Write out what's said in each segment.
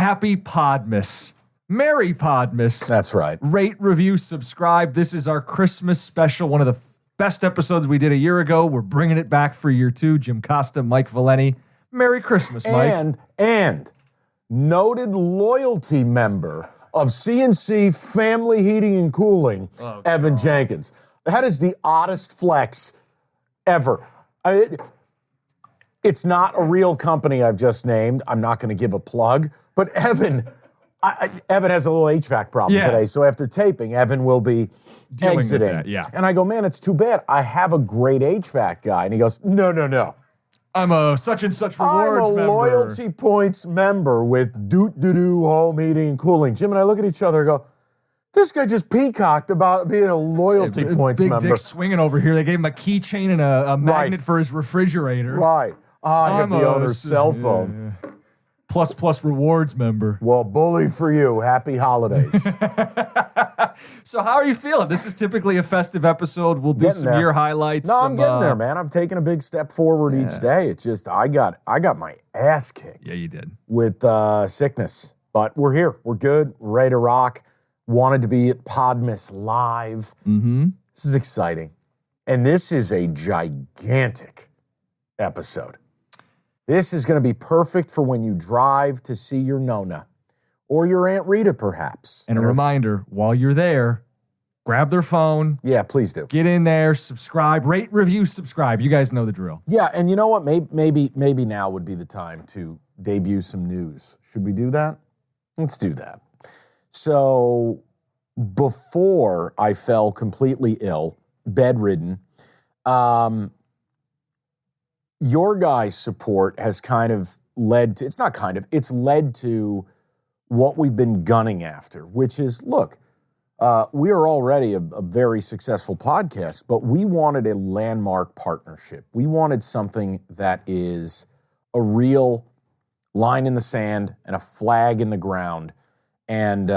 Happy Podmas. Merry Podmas. That's right. Rate, review, subscribe. This is our Christmas special, one of the best episodes we did a year ago. We're bringing it back for year two. Jim Costa, Mike Valenti. Merry Christmas, Mike. And noted loyalty member of CNC Family Heating and Cooling, Evan Jenkins. That is the oddest flex ever. It's not a real company I've just named. I'm not going to give a plug. But Evan has a little HVAC problem today. So after taping, Evan will be dealing exiting. with that, And I go, man, it's too bad. I have a great HVAC guy. And he goes, no. I'm a such and such rewards member. I'm a loyalty points member with Doot-Doo Home Heating and Cooling. Jim and I look at each other and go, this guy just peacocked about being a loyalty points big member. Big dick swinging over here. They gave him a keychain and a magnet for his refrigerator. Right. I have the owner's cell phone. Plus rewards member. Well, bully for you. Happy holidays. So how are you feeling? This is typically a festive episode. We'll do some year highlights. No, I'm getting there, man. I'm taking a big step forward each day. It's just I got my ass kicked. Yeah, you did. With sickness. But we're here. We're good. We're ready to rock. Wanted to be at Podmas Live. Mm-hmm. This is exciting. And this is a gigantic episode. This is going to be perfect for when you drive to see your Nona or your Aunt Rita, perhaps. And a reminder, while you're there, grab their phone. Yeah, please do. Get in there, subscribe, rate, review, subscribe. You guys know the drill. Yeah, and you know what? Maybe now would be the time to debut some news. Should we do that? Let's do that. So before I fell completely ill, bedridden, your guys' support has kind of led to, it's led to what we've been gunning after, which is, look, we are already a very successful podcast, but we wanted a landmark partnership. We wanted something that is a real line in the sand and a flag in the ground. And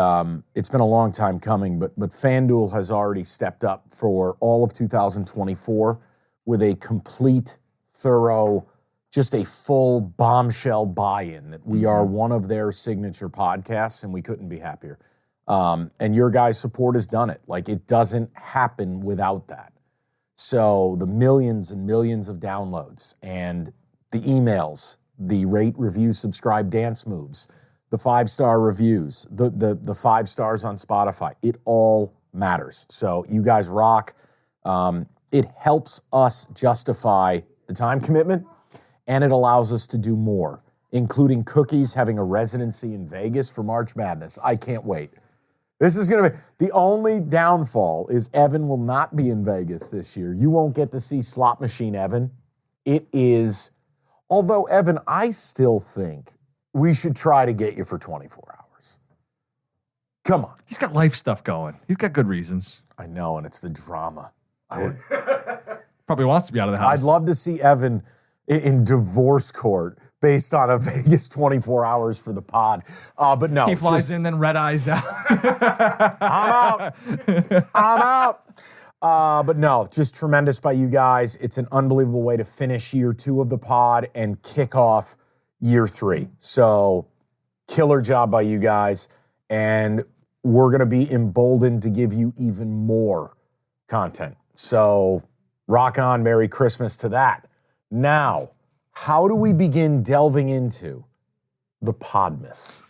it's been a long time coming, but FanDuel has already stepped up for all of 2024 with a complete, thorough, just a full bombshell buy-in that we are one of their signature podcasts, and we couldn't be happier. And your guys' support has done it. Like, it doesn't happen without that. So the millions and millions of downloads and the emails, the rate, review, subscribe dance moves, the 5-star reviews, the 5 stars on Spotify, it all matters. So you guys rock. It helps us justify the time commitment, and it allows us to do more, including Cookies having a residency in Vegas for March Madness. I can't wait. This is going to be, the only downfall is Evan will not be in Vegas this year. You won't get to see Slot Machine Evan. It is, although Evan, I still think we should try to get you for 24 hours. Come on. He's got life stuff going. He's got good reasons. I know, and it's the drama. Probably wants to be out of the house. I'd love to see Evan in divorce court based on a Vegas 24 hours for the pod. But no. He flies in, then red eyes out. I'm out. But no, just tremendous by you guys. It's an unbelievable way to finish year 2 of the pod and kick off year 3. So killer job by you guys. And we're going to be emboldened to give you even more content. So rock on. Merry Christmas to that. Now, how do we begin delving into the Podmas?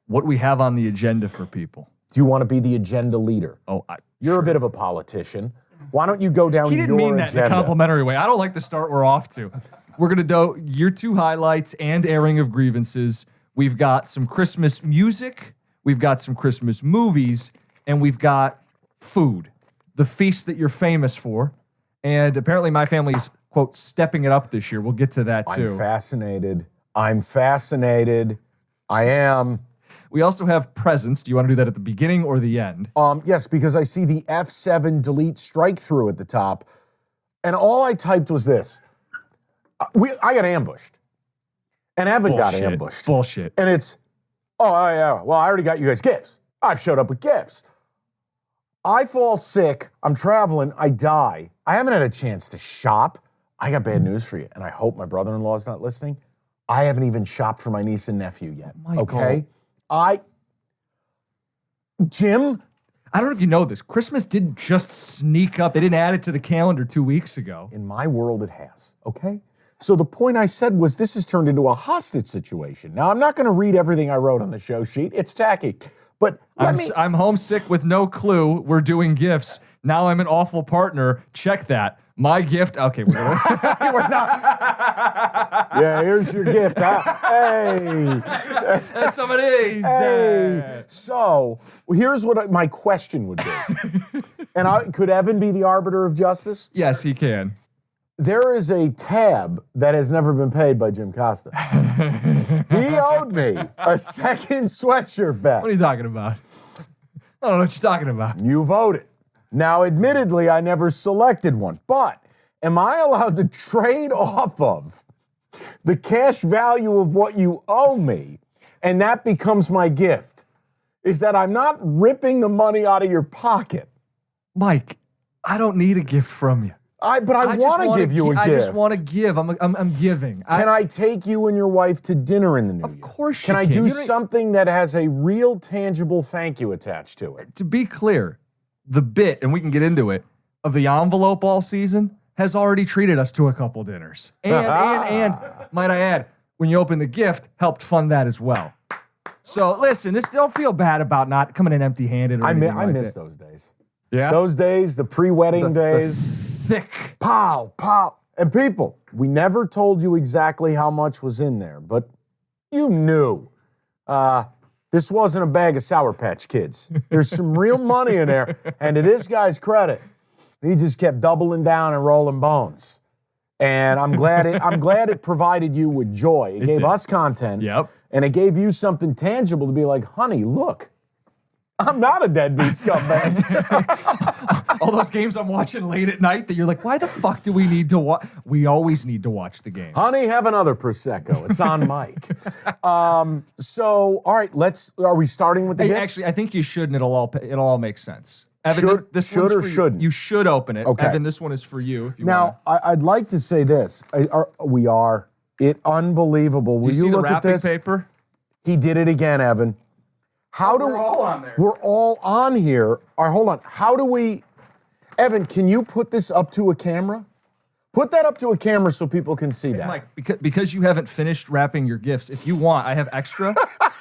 What we have on the agenda for people. Do you want to be the agenda leader? Oh, You're a bit of a politician. Why don't you go down your agenda? He didn't mean that in a complimentary way. I don't like the start we're off to. We're going to do year 2 highlights and airing of grievances. We've got some Christmas music. We've got some Christmas movies. And we've got food. The feast that you're famous for. And apparently my family's, quote, stepping it up this year. We'll get to that, too. I'm fascinated. I am. We also have presents. Do you want to do that at the beginning or the end? Yes, because I see the F7 delete strike through at the top. And all I typed was this. I got ambushed. And Evan got ambushed. Bullshit. And it's, yeah, well, I already got you guys gifts. I've showed up with gifts. I fall sick. I'm traveling. I die. I haven't had a chance to shop. I got bad news for you, and I hope my brother-in-law is not listening. I haven't even shopped for my niece and nephew yet. Michael. Okay? Jim? I don't know if you know this. Christmas didn't just sneak up. They didn't add it to the calendar 2 weeks ago. In my world, it has, okay? So the point I said was this has turned into a hostage situation. Now, I'm not going to read everything I wrote on the show sheet. It's tacky. But I'm homesick with no clue. We're doing gifts. Now I'm an awful partner. Check that. My gift. Okay, we're yeah, here's your gift. Huh? Hey. some of these. Hey. So here's what my question would be. And could Evan be the arbiter of justice? Yes, he can. There is a tab that has never been paid by Jim Costa. He owed me a second sweatshirt bet. What are you talking about? I don't know what you're talking about. You voted. Now, admittedly, I never selected one, but am I allowed to trade off of the cash value of what you owe me, and that becomes my gift? Is that I'm not ripping the money out of your pocket. Mike, I don't need a gift from you. But I want to give you a gift. I just want to give. I'm giving. Can I take you and your wife to dinner in the new year? Of course you can. can. I do something that has a real tangible thank you attached to it? To be clear, the bit, and we can get into it, of the envelope all season has already treated us to a couple dinners. And might I add, when you open the gift, helped fund that as well. So listen, don't feel bad about not coming in empty-handed. I miss those days. Yeah? Those days, the pre-wedding days. Thick. Pow, pow. And people, we never told you exactly how much was in there, but you knew. This wasn't a bag of Sour Patch Kids. There's some real money in there, and to this guy's credit, he just kept doubling down and rolling bones. And I'm glad it provided you with joy. It gave us content. Yep. And it gave you something tangible to be like, honey, look, I'm not a deadbeat scumbag. All those games I'm watching late at night that you're like, why the fuck do we need to watch? We always need to watch the game. Honey, have another Prosecco. It's on mic. So, all right, are we starting with the gifts? Actually, I think you should, and it'll all make sense. Evan, this should one's or for you. shouldn't? You should open it. Okay. Evan, this one is for you if you Now, I'd like to say this. Unbelievable. Will Do you see the look at wrapping this? paper? He did it again, Evan. We're all on there. We're all on here. All right, hold on. How do we... Evan, can you put this up to a camera? Put that up to a camera so people can see that. Mike, because you haven't finished wrapping your gifts, if you want, I have extra,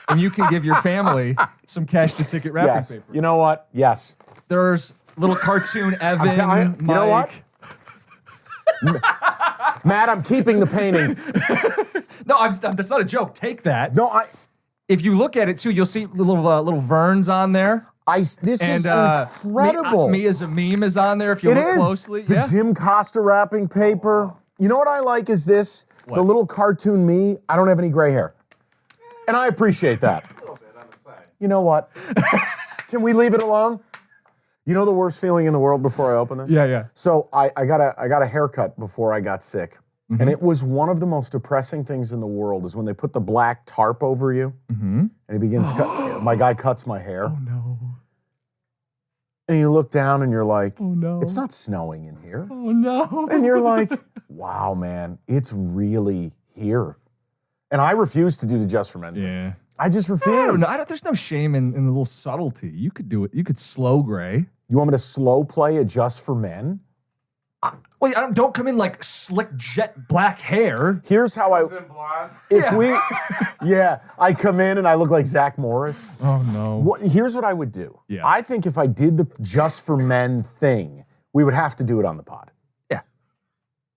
and you can give your family some cash to ticket wrapping Yes. paper. You know what? Yes. There's little cartoon Evan, You know what? Mike. Matt, I'm keeping the painting. No, that's not a joke. Take that. No, If you look at it too, you'll see little Verns on there. This is incredible. Me as a meme is on there if you look closely. The Jim Costa wrapping paper. You know what I like is this? What? The little cartoon me. I don't have any gray hair. And I appreciate that. A little bit on the sides. You know what? Can we leave it alone? You know the worst feeling in the world before I open this? Yeah. So I got a haircut before I got sick. Mm-hmm. And it was one of the most depressing things in the world is when they put the black tarp over you and he begins my guy cuts my hair. Oh no. And you look down and you're like, Oh no. it's not snowing in here. Oh no. And you're like, wow, man, it's really here. And I refuse to do the Just for Men thing. Yeah. I just refuse. I don't know. There's no shame in the little subtlety. You could do it. You could slow gray. You want me to slow play a Just for Men? Wait, don't come in like slick jet black hair. Here's how Comes in blonde. I come in and I look like Zach Morris. Oh no. Here's what I would do. Yeah. I think if I did the Just for Men thing, we would have to do it on the pod. Yeah.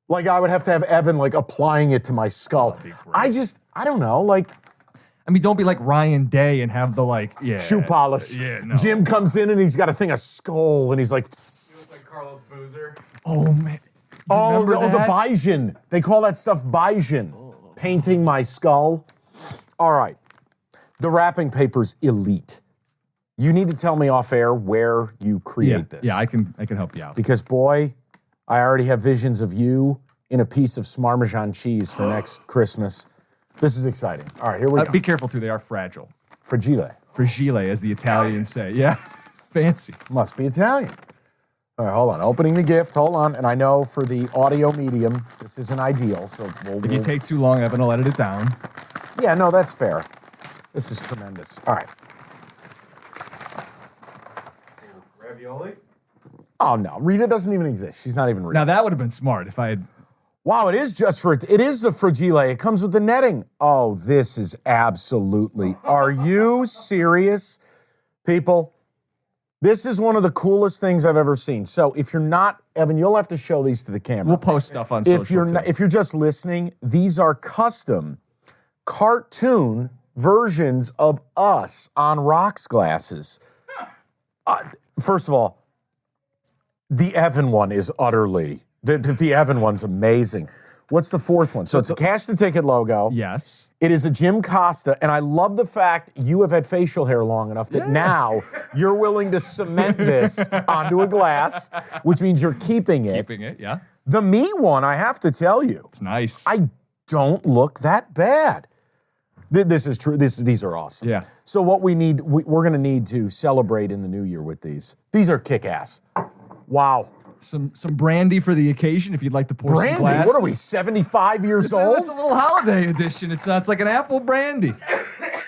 Like I would have to have Evan like applying it to my skull. That'd be great. I don't know, like I mean, don't be like Ryan Day and have the shoe polish. Yeah, no. Jim comes in and he's got a thing of skull and he's like, He looks like Carlos Boozer. Oh man. the that? Bijin. They call that stuff Bijin. Painting my skull. All right. The wrapping paper's elite. You need to tell me off air where you create this. Yeah, I can help you out. Because boy, I already have visions of you in a piece of Parmesan cheese for next Christmas. This is exciting. All right, here we go. Be careful too, they are fragile. Fragile. Fragile, as the Italians say. Yeah. Fancy. Must be Italian. All right, hold on. Opening the gift. Hold on. And I know for the audio medium, this isn't ideal. So If you take too long, Evan will edit it down. Yeah, no, that's fair. This is tremendous. All right. Ravioli? Oh, no. Rita doesn't even exist. She's not even Rita. Now, that would have been smart if I had... Wow, it is just for... It is the fragile. It comes with the netting. Oh, this is absolutely... Are you serious, people? This is one of the coolest things I've ever seen. So if you're not... Evan, you'll have to show these to the camera. We'll post stuff on social, If you're just listening, these are custom cartoon versions of us on rocks glasses. First of all, the Evan one is utterly... The Evan one's amazing. What's the fourth one? So it's a Cash the Ticket logo. Yes. It is a Jim Costa, and I love the fact you have had facial hair long enough that now you're willing to cement this onto a glass, which means you're keeping it. Keeping it, yeah. The me one, I have to tell you, It's nice. I don't look that bad. This is true. These are awesome. Yeah. So what we need, we're going to need to celebrate in the new year with these. These are kick-ass. Wow. Some brandy for the occasion if you'd like to pour some Brandy? glasses. What are we, 75 years old? It's a little holiday edition. It's like an apple brandy.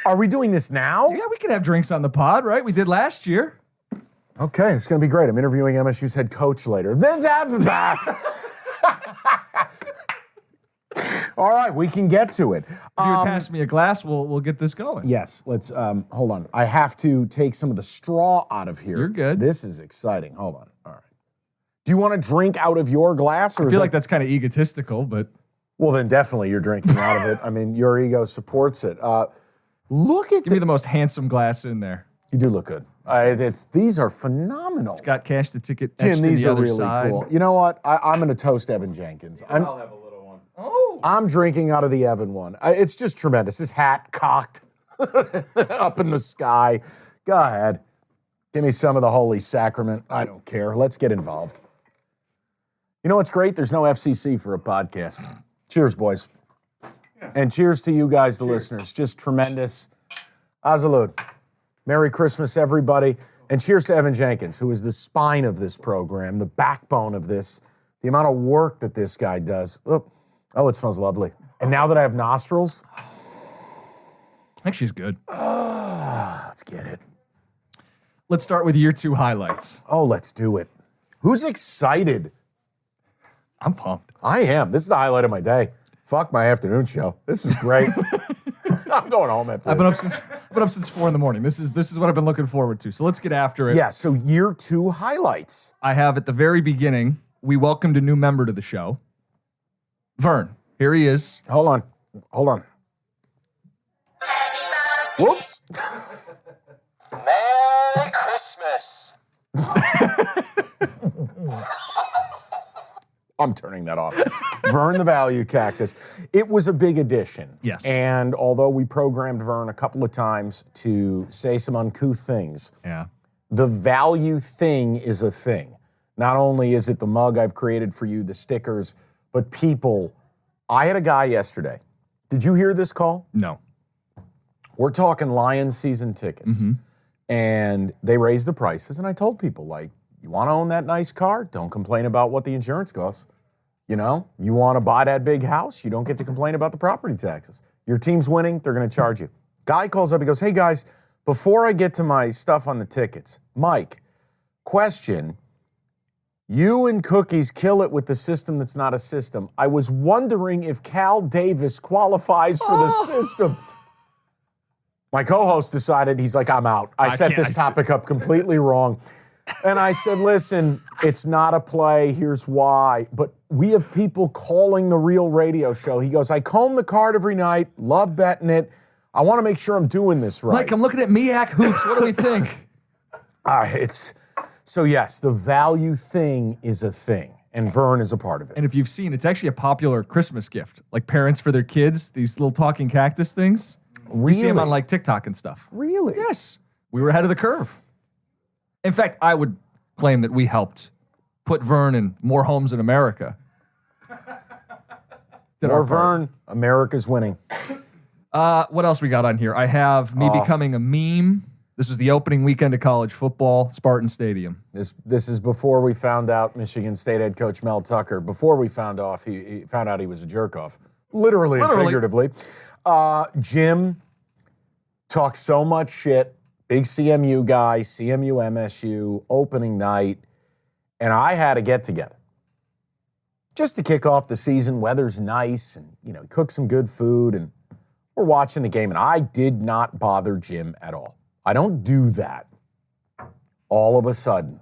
Are we doing this now? Yeah, we could have drinks on the pod, right? We did last year. Okay, it's going to be great. I'm interviewing MSU's head coach later. All right, we can get to it. If you would pass me a glass, we'll get this going. Yes, let's, hold on. I have to take some of the straw out of here. You're good. This is exciting. Hold on. All right. Do you want to drink out of your glass? Or I feel like that's kind of egotistical, but... Well, then definitely you're drinking out of it. I mean, your ego supports it. Look at Give me the most handsome glass in there. You do look good. These are phenomenal. It's got Cash the Ticket Jim, etched in these the are other really side. cool. You know what? I'm going to toast Evan Jenkins. I'll have a little one. Oh! I'm drinking out of the Evan one. It's just tremendous. His hat cocked up in the sky. Go ahead. Give me some of the Holy Sacrament. I don't care. Let's get involved. You know what's great? There's no FCC for a podcast. Cheers, boys. Yeah. And cheers to you guys, the listeners. Just tremendous. Azalud. Merry Christmas, everybody. And cheers to Evan Jenkins, who is the spine of this program, the backbone of this, the amount of work that this guy does. Oh, it smells lovely. And now that I have nostrils. I think she's good. Let's get it. Let's start with year 2 highlights. Oh, let's do it. Who's excited? I'm pumped. I am. This is the highlight of my day. Fuck my afternoon show. This is great. I'm going home after I've this. been up since 4 a.m. This is what I've been looking forward to. So let's get after it. Yeah, so year 2 highlights. I have at the very beginning, we welcomed a new member to the show. Vern. Here he is. Hold on. Whoops. Merry Christmas. I'm turning that off. Vern the Value Cactus. It was a big addition. Yes. And although we programmed Vern a couple of times to say some uncouth things, Yeah. the value thing is a thing. Not only is it the mug I've created for you, the stickers, but people. I had a guy yesterday. Did you hear this call? No. We're talking Lions season tickets. And they raised the prices. And I told people, like, you want to own that nice car? Don't complain about what the insurance costs. You know, you want to buy that big house? You don't get to complain about the property taxes. Your team's winning, they're going to charge you. Guy calls up, he goes, hey guys, before I get to my stuff on the tickets, Mike, question, you and Cookies kill it with the system that's not a system. I was wondering if Cal Davis qualifies for the system. My co-host decided, he's like, I'm out. I set this topic up completely wrong. And I said, listen, it's not a play. Here's why. But we have people calling the real radio show. He goes, I comb the card every night, love betting it. I want to make sure I'm doing this right. Mike, I'm looking at Miak Hoops. What do we think? So yes, the value thing is a thing. And Vern is a part of it. And if you've seen, it's actually a popular Christmas gift. Like parents for their kids, these little talking cactus things. Really? You see them on like TikTok and stuff. Really? Yes. We were ahead of the curve. In fact, I would claim that we helped put Vern in more homes in America. More Vern, America's winning. What else we got on here? I have me becoming a meme. This is the opening weekend of college football, Spartan Stadium. This is before we found out Michigan State head coach Mel Tucker, before we found out he was a jerk-off. Literally and figuratively. Jim talk so much shit. Big CMU guy, CMU MSU, opening night. And I had a get-together. Just to kick off the season, weather's nice, and, cook some good food, and we're watching the game. And I did not bother Jim at all. I don't do that. All of a sudden,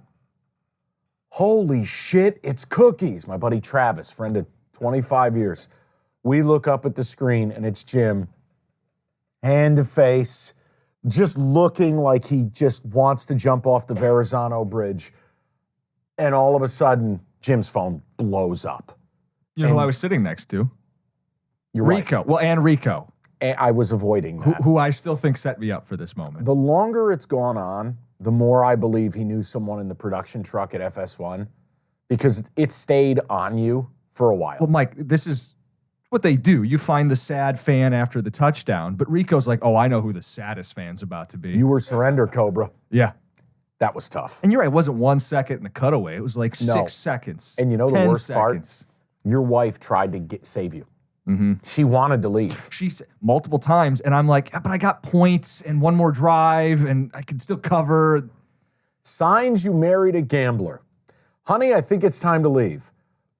holy shit, it's cookies. My buddy Travis, friend of 25 years. We look up at the screen, and it's Jim, hand to face, just looking like he just wants to jump off the Verrazano Bridge. And all of a sudden, Jim's phone blows up. You know who I was sitting next to? Your Rico. wife. Well, and Rico. And I was avoiding that. Who I still think set me up for this moment. The longer it's gone on, the more I believe he knew someone in the production truck at FS1 because it stayed on you for a while. Well, Mike, this is what they do. You find the sad fan after the touchdown, but Rico's like, oh, I know who the saddest fan's about to be. You were surrender, Cobra. Yeah. That was tough. And you're right, it wasn't 1 second in the cutaway. It was like No. 6 seconds. And you know the 10 worst seconds. part? Your wife tried to save you. Mm-hmm. She wanted to leave. She said multiple times, and I'm like, but I got points and one more drive, and I can still cover. Signs you married a gambler. Honey, I think it's time to leave,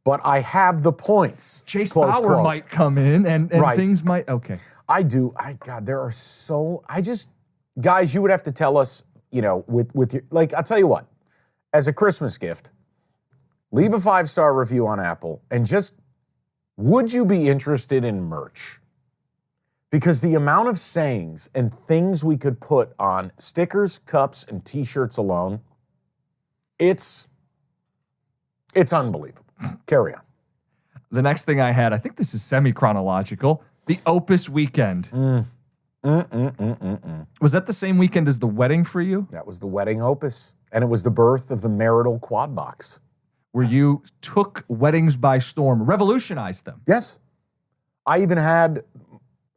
but I have the points. Chase Close Bauer quote. might come in, and Right. things might, okay. I do. God, there are guys, you would have to tell us, with your, I'll tell you what, as a Christmas gift, leave a 5-star review on Apple and would you be interested in merch? Because the amount of sayings and things we could put on stickers, cups, and t-shirts alone, it's unbelievable. Carry on. The next thing I had, I think this is semi-chronological, the Opus weekend. Was that the same weekend as the wedding for you? That was the wedding opus, and it was the birth of the marital quad box. Where you took weddings by storm, revolutionized them. Yes. I had the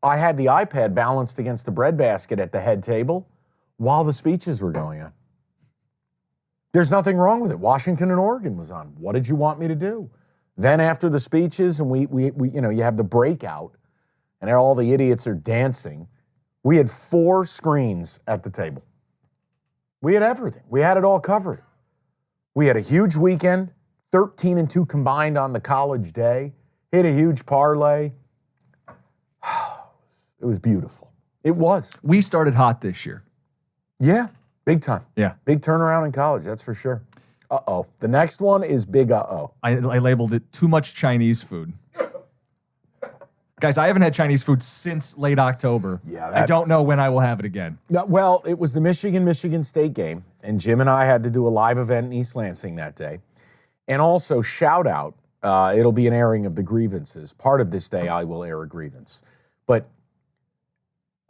iPad balanced against the breadbasket at the head table while the speeches were going on. There's nothing wrong with it. Washington and Oregon was on. What did you want me to do? Then after the speeches and we you have the breakout and all the idiots are dancing, we had 4 screens at the table. We had everything. We had it all covered. We had a huge weekend, 13-2 combined on the college day, hit a huge parlay. It was beautiful. It was. We started hot this year. Yeah, big time. Yeah. Big turnaround in college, that's for sure. Uh-oh. The next one is big uh-oh. I labeled it too much Chinese food. Guys, I haven't had Chinese food since late October. Yeah, I don't know when I will have it again. No, well, it was the Michigan State game, and Jim and I had to do a live event in East Lansing that day. And also, shout out, it'll be an airing of the grievances. Part of this day, I will air a grievance. But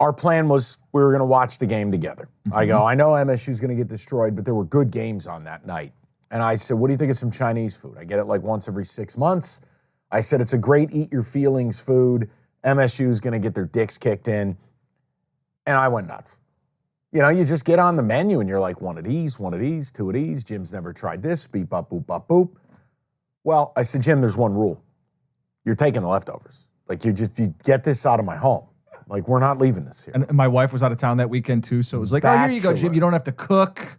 our plan was we were going to watch the game together. Mm-hmm. I go, I know MSU's going to get destroyed, but there were good games on that night. And I said, what do you think of some Chinese food? I get it like once every 6 months. I said, it's a great eat your feelings food. MSU's going to get their dicks kicked in. And I went nuts. You just get on the menu and you're like, one of these, 2 of these. Jim's never tried this. Beep, bop, boop, bop, boop. Well, I said, Jim, there's one rule. You're taking the leftovers. Like, you get this out of my home. Like, we're not leaving this here. And my wife was out of town that weekend too, so it was like, oh, here you go, Jim. You don't have to cook.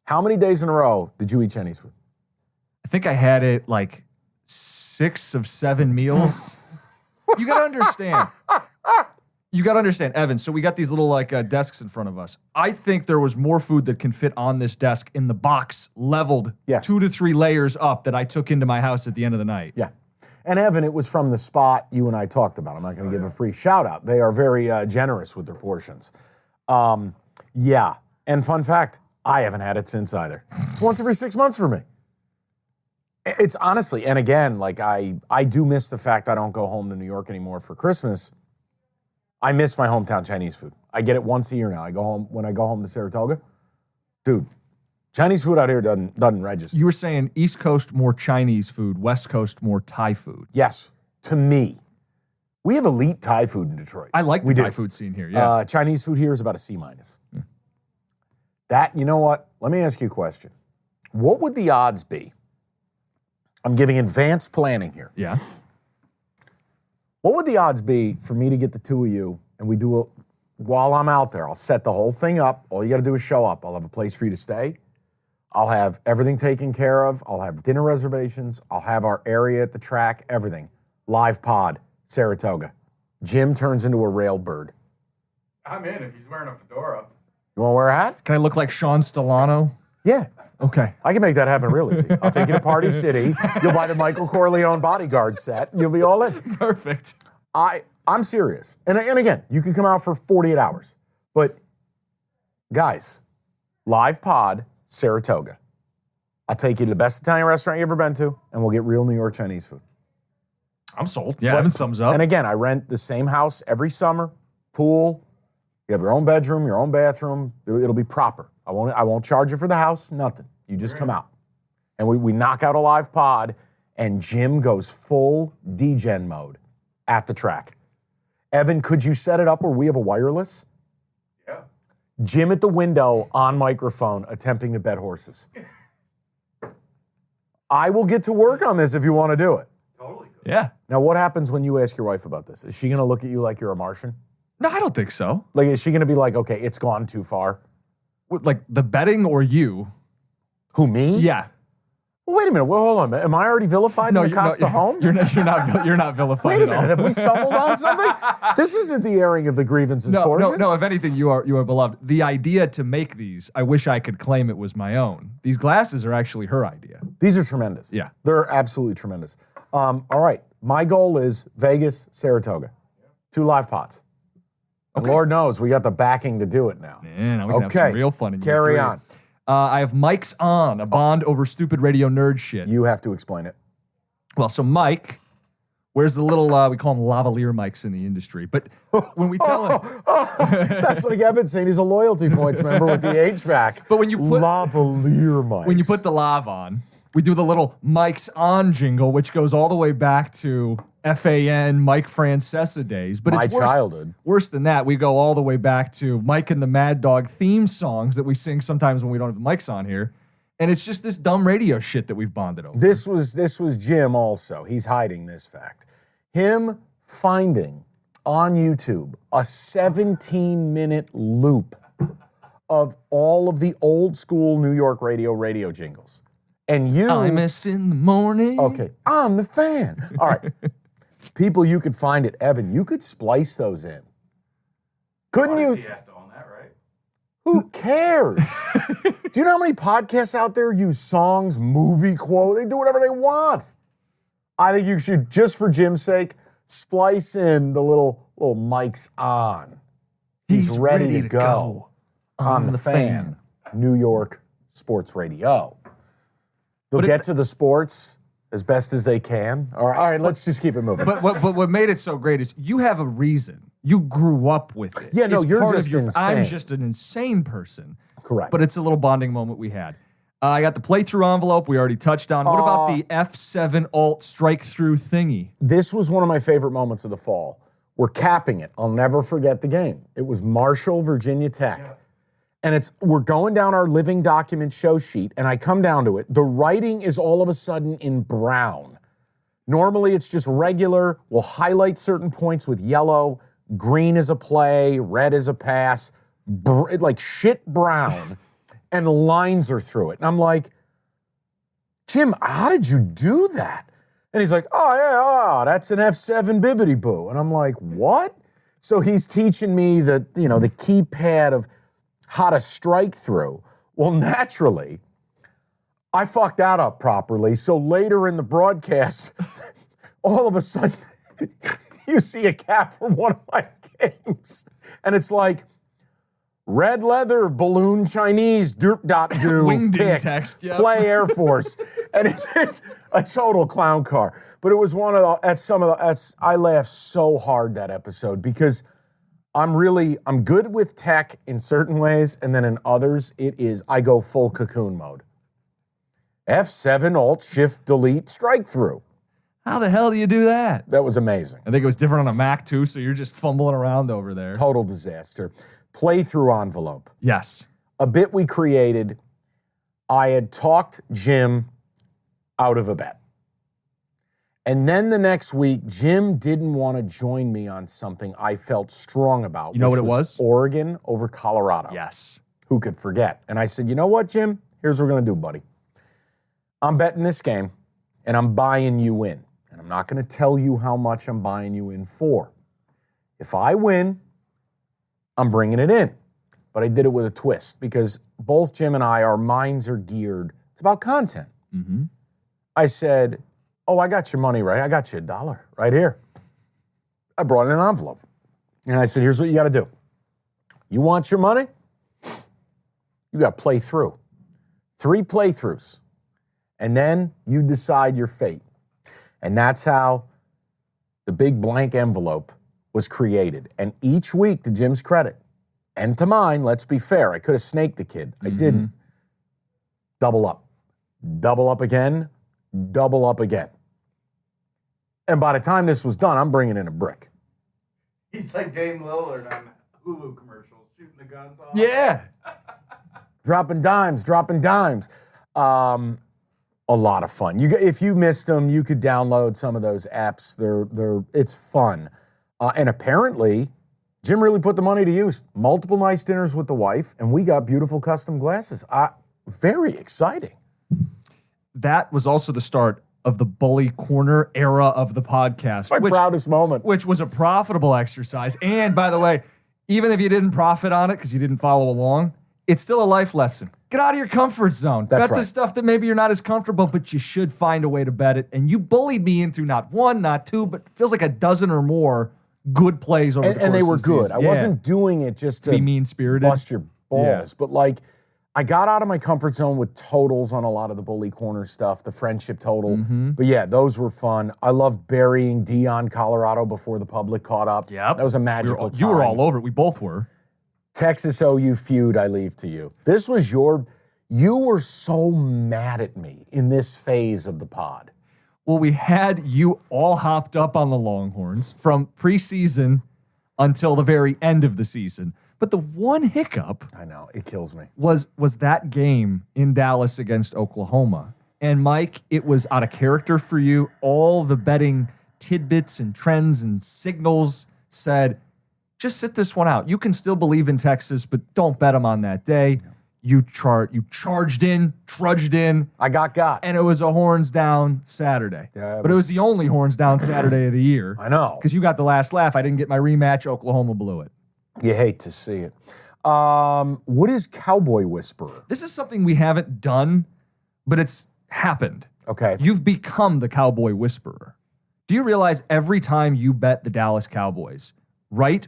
How many days in a row did you eat Chinese food? I think I had it like 6 of 7 meals. You got to understand. Evan. So we got these little desks in front of us. I think there was more food that can fit on this desk in the box leveled 2 to 3 layers up that I took into my house at the end of the night. Yeah. And Evan, it was from the spot you and I talked about. I'm not going to give a free shout out. They are very generous with their portions. Yeah. And fun fact, I haven't had it since either. It's once every 6 months for me. It's honestly, and again, like I do miss the fact I don't go home to New York anymore for Christmas. I miss my hometown Chinese food. I get it once a year now. When I go home to Saratoga. Dude, Chinese food out here doesn't register. You were saying East Coast more Chinese food, West Coast more Thai food. Yes, to me. We have elite Thai food in Detroit. I like the Thai food scene here, yeah. Chinese food here is about a C-. Yeah. That, you know what? Let me ask you a question. What would the odds be? I'm giving advanced planning here. Yeah. What would the odds be for me to get the 2 of you and we do while I'm out there, I'll set the whole thing up. All you got to do is show up. I'll have a place for you to stay. I'll have everything taken care of. I'll have dinner reservations. I'll have our area at the track, everything. Live pod, Saratoga. Jim turns into a rail bird. I'm in if he's wearing a fedora. You want to wear a hat? Can I look like Sean Stellano? Yeah. Okay. I can make that happen real easy. I'll take you to Party City. You'll buy the Michael Corleone bodyguard set. You'll be all in. Perfect. I'm serious. And again, you can come out for 48 hours. But guys, live pod, Saratoga. I'll take you to the best Italian restaurant you've ever been to, and we'll get real New York Chinese food. I'm sold. Yeah, Evan, thumbs up. And again, I rent the same house every summer, pool. You have your own bedroom, your own bathroom. It'll be proper. I won't charge you for the house, nothing. You just come out. And we knock out a live pod, and Jim goes full degen mode at the track. Evan, could you set it up where we have a wireless? Yeah. Jim at the window on microphone attempting to bet horses. I will get to work on this if you want to do it. Totally good. Yeah. Now, what happens when you ask your wife about this? Is she going to look at you like you're a Martian? No, I don't think so. Like, is she going to be like, okay, it's gone too far? Like the betting or you? Who, me? Yeah. Well, wait a minute. Well, hold on. Am I already vilified in the Costa home? You're not vilified Wait a at all. minute. Have we stumbled on something? This isn't the airing of the grievances portion. No. If anything, you are beloved. The idea to make these, I wish I could claim it was my own. These glasses are actually her idea. These are tremendous. Yeah. They're absolutely tremendous. All right. My goal is Vegas, Saratoga. 2 live pods. And Lord knows we got the backing to do it now. Man, now we can have some real fun in year Carry 3. on. I have Mike's on, a bond over stupid radio nerd shit. You have to explain it. Well, so Mike, where's the little, we call them lavalier mics in the industry. But when we tell him. That's like Evan saying he's a loyalty points member with the HVAC. But when you put lavalier mics. When you put the lav on, we do the little Mike's on jingle, which goes all the way back to FAN Mike Francesa days. But My it's worse, childhood. Worse than that, we go all the way back to Mike and the Mad Dog theme songs that we sing sometimes when we don't have the mics on here. And it's just this dumb radio shit that we've bonded over. This was Jim also. He's hiding this fact. Him finding on YouTube a 17-minute loop of all of the old school New York radio jingles. And you... I miss in the morning. Okay, I'm the fan. All right. People you could find it. Evan, you could splice those in. Couldn't you? He has to own that, right? Who cares? Do you know how many podcasts out there use songs, movie quotes? They do whatever they want. I think you should, just for Jim's sake, splice in the little mics on. He's ready to go on the fan. New York Sports Radio. They'll get to the sports as best as they can. All right, let's just keep it moving. But what made it so great is you have a reason. You grew up with it. Yeah, no, It's you're part just of your, insane. I'm just an insane person. Correct. But it's a little bonding moment we had. I got the playthrough envelope we already touched on. What about the F7 alt strike through thingy? This was one of my favorite moments of the fall. We're capping it. I'll never forget the game. It was Marshall, Virginia Tech. Yeah. And we're going down our living document show sheet, and I come down to it. The writing is all of a sudden in brown. Normally it's just regular. We'll highlight certain points with yellow. Green is a play, red is a pass, like shit brown, and lines are through it. And I'm like, Jim, how did you do that? And he's like, that's an F7 bibbity boo. And I'm like, what? So he's teaching me the keypad of how to strike through. Well, naturally, I fucked that up properly. So later in the broadcast, all of a sudden, you see a cap from one of my games. And it's like, red leather, balloon Chinese, derp dot do, Wingding text, yep. Play Air Force. And it's a total clown car. But it was one of the, I laughed so hard that episode because I'm good with tech in certain ways, and then in others, I go full cocoon mode. F7, Alt, Shift, Delete, strike through. How the hell do you do that? That was amazing. I think it was different on a Mac too, so you're just fumbling around over there. Total disaster. Playthrough envelope. Yes. A bit we created. I had talked Jim out of a bet. And then the next week, Jim didn't want to join me on something I felt strong about. You know which what it was? Oregon over Colorado. Yes. Who could forget? And I said, you know what, Jim? Here's what we're going to do, buddy. I'm betting this game, and I'm buying you in. And I'm not going to tell you how much I'm buying you in for. If I win, I'm bringing it in. But I did it with a twist because both Jim and I, our minds are geared. It's about content. Mm-hmm. I said, oh, I got your money right. I got you $1 right here. I brought in an envelope. And I said, here's what you got to do. You want your money? You got to play through. 3 playthroughs. And then you decide your fate. And that's how the big blank envelope was created. And each week, to Jim's credit, and to mine, let's be fair, I could have snaked the kid. I didn't. Double up. Double up again. Double up again. And by the time this was done, I'm bringing in a brick. He's like Dame Lillard on Hulu commercials, shooting the guns off. Yeah. Dropping dimes. A lot of fun. If you missed them, you could download some of those apps. It's fun. And apparently, Jim really put the money to use. Multiple nice dinners with the wife, and we got beautiful custom glasses. Very exciting. That was also the start of the Bully Corner era of the podcast. My proudest moment. Which was a profitable exercise. And by the way, even if you didn't profit on it because you didn't follow along, it's still a life lesson. Get out of your comfort zone. That's bet right. the stuff that maybe you're not as comfortable, but you should find a way to bet it. And you bullied me into not 1, not 2, but feels like a dozen or more good plays over the course And they were of the good. season. I wasn't doing it just to be mean-spirited. bust your balls. But like, I got out of my comfort zone with totals on a lot of the Bully Corner stuff, the friendship total. But yeah, those were fun. I loved burying Dion, Colorado before the public caught up. Yep. That was a magical time. You were all over it. We both were. Texas OU feud, I leave to you. This was you were so mad at me in this phase of the pod. Well, we had you all hopped up on the Longhorns from preseason until the very end of the season. But the one hiccup I know, it kills me. was that game in Dallas against Oklahoma. And Mike, it was out of character for you. All the betting tidbits and trends and signals said, just sit this one out. You can still believe in Texas, but don't bet them on that day. You trudged in, I got. and it was a horns down Saturday. Yeah, but it was the only horns down Saturday of the year. I know. Because you got the last laugh. I didn't get my rematch. Oklahoma blew it. You hate to see it. What is Cowboy Whisperer? This is something we haven't done, but it's happened. Okay. You've become the Cowboy Whisperer. Do you realize every time you bet the Dallas Cowboys, right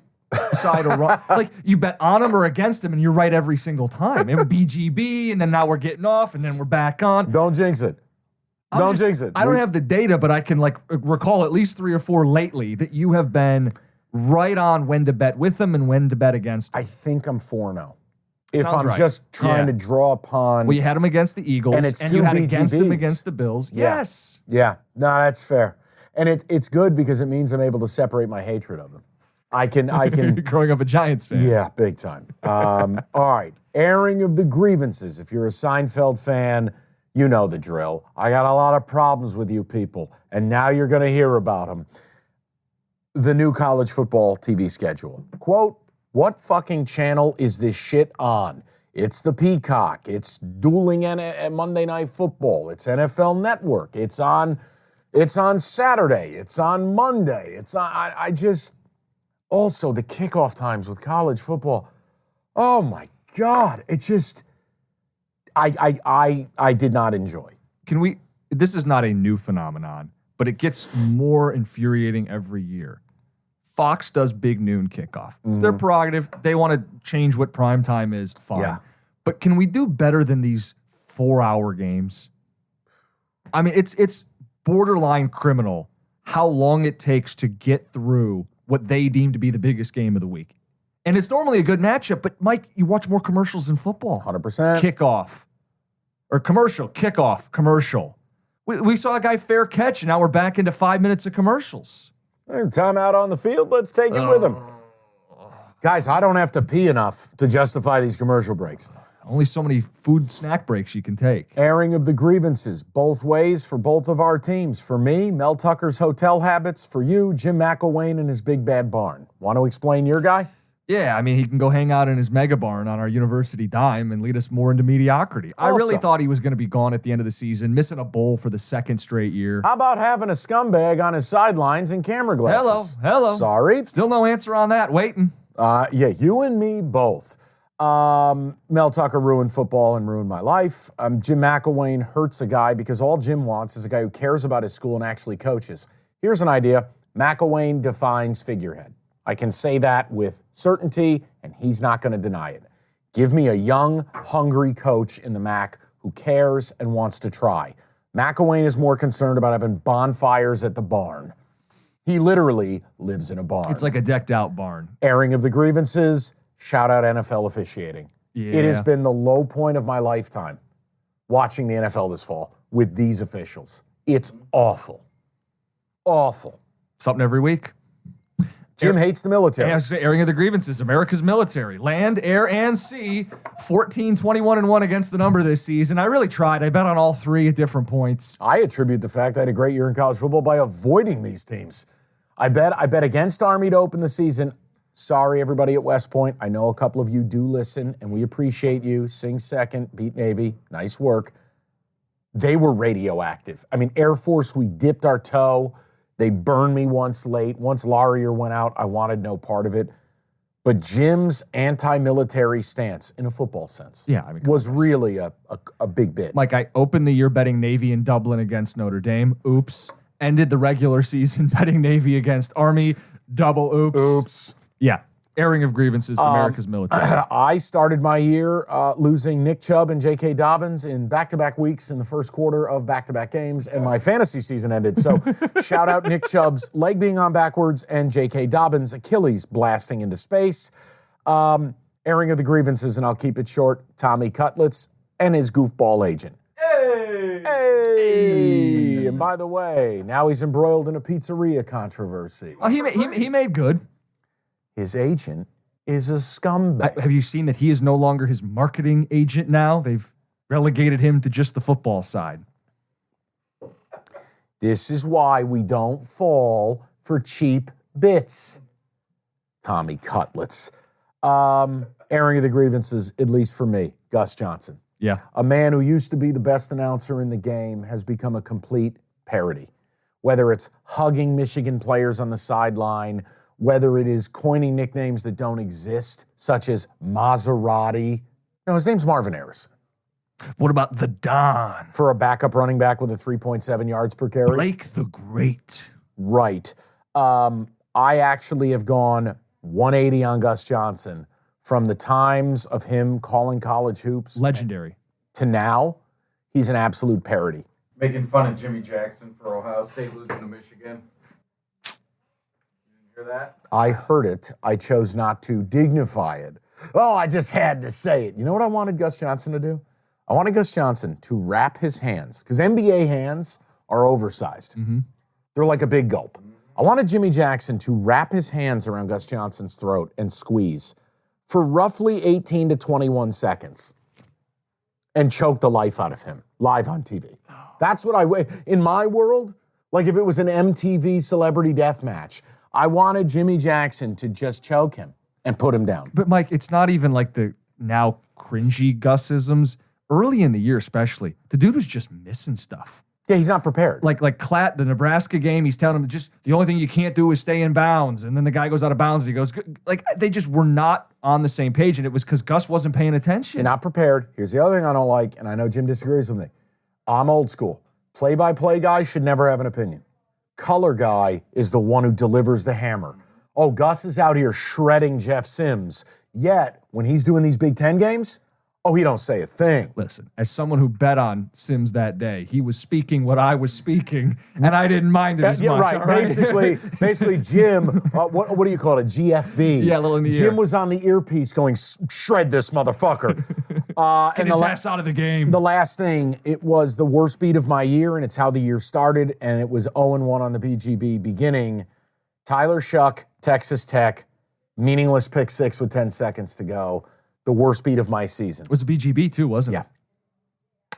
side or wrong, like you bet on them or against them, and you're right every single time. It would BGB, and then now we're getting off, and then we're back on. Don't jinx it. Don't jinx it. I don't have the data, but I can recall at least 3 or 4 lately that you have been right on when to bet with them and when to bet against them. I think I'm 4-0. If Sounds I'm right. just trying to draw upon. Well, you had them against the Eagles, And it's you two had against them BGBs. against the Bills. Yeah. Yes. Yeah, no, that's fair. And it's good because it means I'm able to separate my hatred of them. I can. Growing up a Giants fan. Yeah, big time. All right, airing of the grievances. If you're a Seinfeld fan, you know the drill. I got a lot of problems with you people, and now you're going to hear about them. The new college football TV schedule. Quote, what fucking channel is this shit on? It's the Peacock. It's dueling Monday Night Football. It's NFL Network. It's on Saturday. It's on Monday. I just... Also, the kickoff times with college football. Oh my God. It just... I did not enjoy. This is not a new phenomenon, but it gets more infuriating every year. Fox does big noon kickoff. It's their prerogative. They want to change what prime time is. Fine. Yeah. But can we do better than these 4-hour games? I mean, it's borderline criminal how long it takes to get through what they deem to be the biggest game of the week. And it's normally a good matchup, but Mike, you watch more commercials than football. 100%. Kickoff. Or commercial, kickoff, commercial. We saw a guy fair catch, and now we're back into 5 minutes of commercials. Time out on the field. Let's take it with him. Guys, I don't have to pee enough to justify these commercial breaks. Only so many food snack breaks you can take. Airing of the grievances, both ways for both of our teams. For me, Mel Tucker's hotel habits. For you, Jim McElwain and his big bad barn. Want to explain your guy? Yeah, I mean, he can go hang out in his mega barn on our university dime and lead us more into mediocrity. I really Also- thought he was going to be gone at the end of the season, missing a bowl for the second straight year. How about having a scumbag on his sidelines and camera glasses? Hello. Sorry. Still no answer on that. Waiting. Yeah, you and me both. Mel Tucker ruined football and ruined my life. Jim McElwain hurts a guy because all Jim wants is a guy who cares about his school and actually coaches. Here's an idea. McElwain defines figurehead. I can say that with certainty, and he's not going to deny it. Give me a young, hungry coach in the MAC who cares and wants to try. McElwain is more concerned about having bonfires at the barn. He literally lives in a barn. It's like a decked out barn. Airing of the grievances, shout out NFL officiating. Yeah. It has been the low point of my lifetime watching the NFL this fall with these officials. It's awful. Awful. Something every week. Jim hates the military. I was gonna say, airing of the grievances, America's military, land, air, and sea, 14-21-1 against the number this season. I really tried. I bet on all three at different points. I attribute the fact I had a great year in college football by avoiding these teams. I bet against Army to open the season. Sorry, everybody at West Point. I know a couple of you do listen, and we appreciate you. Sing second, beat Navy. Nice work. They were radioactive. I mean, Air Force, we dipped our toe. They burned me once late. Once Laurier went out, I wanted no part of it. But Jim's anti-military stance, in a football sense, was really a big bit. Like, I opened the year betting Navy in Dublin against Notre Dame. Oops. Ended the regular season betting Navy against Army. Double oops. Oops. Yeah. Airing of grievances, America's military. I started my year losing Nick Chubb and J.K. Dobbins in back-to-back weeks in the first quarter of back-to-back games, and my fantasy season ended. So shout out Nick Chubb's leg being on backwards and J.K. Dobbins' Achilles blasting into space. Airing of the grievances, and I'll keep it short, Tommy Cutlets and his goofball agent. Hey! And by the way, now he's embroiled in a pizzeria controversy. Oh, he made good. His agent is a scumbag. Have you seen that he is no longer his marketing agent now? They've relegated him to just the football side. This is why we don't fall for cheap bits. Tommy Cutlets. Airing of the grievances, at least for me, Gus Johnson. Yeah. A man who used to be the best announcer in the game has become a complete parody. Whether it's hugging Michigan players on the sideline, whether it is coining nicknames that don't exist, such as Maserati. No, his name's Marvin Harrison. What about the Don? For a backup running back with a 3.7 yards per carry? Blake the Great. Right. I actually have gone 180 on Gus Johnson from the times of him calling college hoops. Legendary. To now, he's an absolute parody. Making fun of Jimmy Jackson for Ohio State losing to Michigan. Hear that? I heard it. I chose not to dignify it. Oh, I just had to say it. You know what I wanted Gus Johnson to do? I wanted Gus Johnson to wrap his hands, because NBA hands are oversized. Mm-hmm. They're like a big gulp. I wanted Jimmy Jackson to wrap his hands around Gus Johnson's throat and squeeze for roughly 18 to 21 seconds and choke the life out of him live on TV. That's what in my world, like if it was an MTV celebrity death match, I wanted Jimmy Jackson to just choke him and put him down. But Mike, it's not even like the now cringy Gusisms. Early in the year especially, the dude was just missing stuff. Yeah, he's not prepared. Like Klatt, the Nebraska game, he's telling him just the only thing you can't do is stay in bounds. And then the guy goes out of bounds and he goes, like, they just were not on the same page. And it was because Gus wasn't paying attention. You're not prepared. Here's the other thing I don't like, and I know Jim disagrees with me. I'm old school. Play-by-play guy should never have an opinion. Color guy is the one who delivers the hammer. Oh, Gus is out here shredding Jeff Sims. Yet, when he's doing these Big Ten games, oh, he don't say a thing. Listen, as someone who bet on Sims that day, he was speaking what I was speaking, and I didn't mind it as much. Right. All right? Basically, Jim, what do you call it, a GFB? Yeah, a little in the Jim ear. was on the earpiece going, shred this motherfucker. Get his ass out of the game. The last thing, it was the worst beat of my year, and it's how the year started, and it was 0-1 on the BGB beginning. Tyler Shuck, Texas Tech, meaningless pick six with 10 seconds to go. the worst beat of my season. It was a BGB too, wasn't Yeah. it?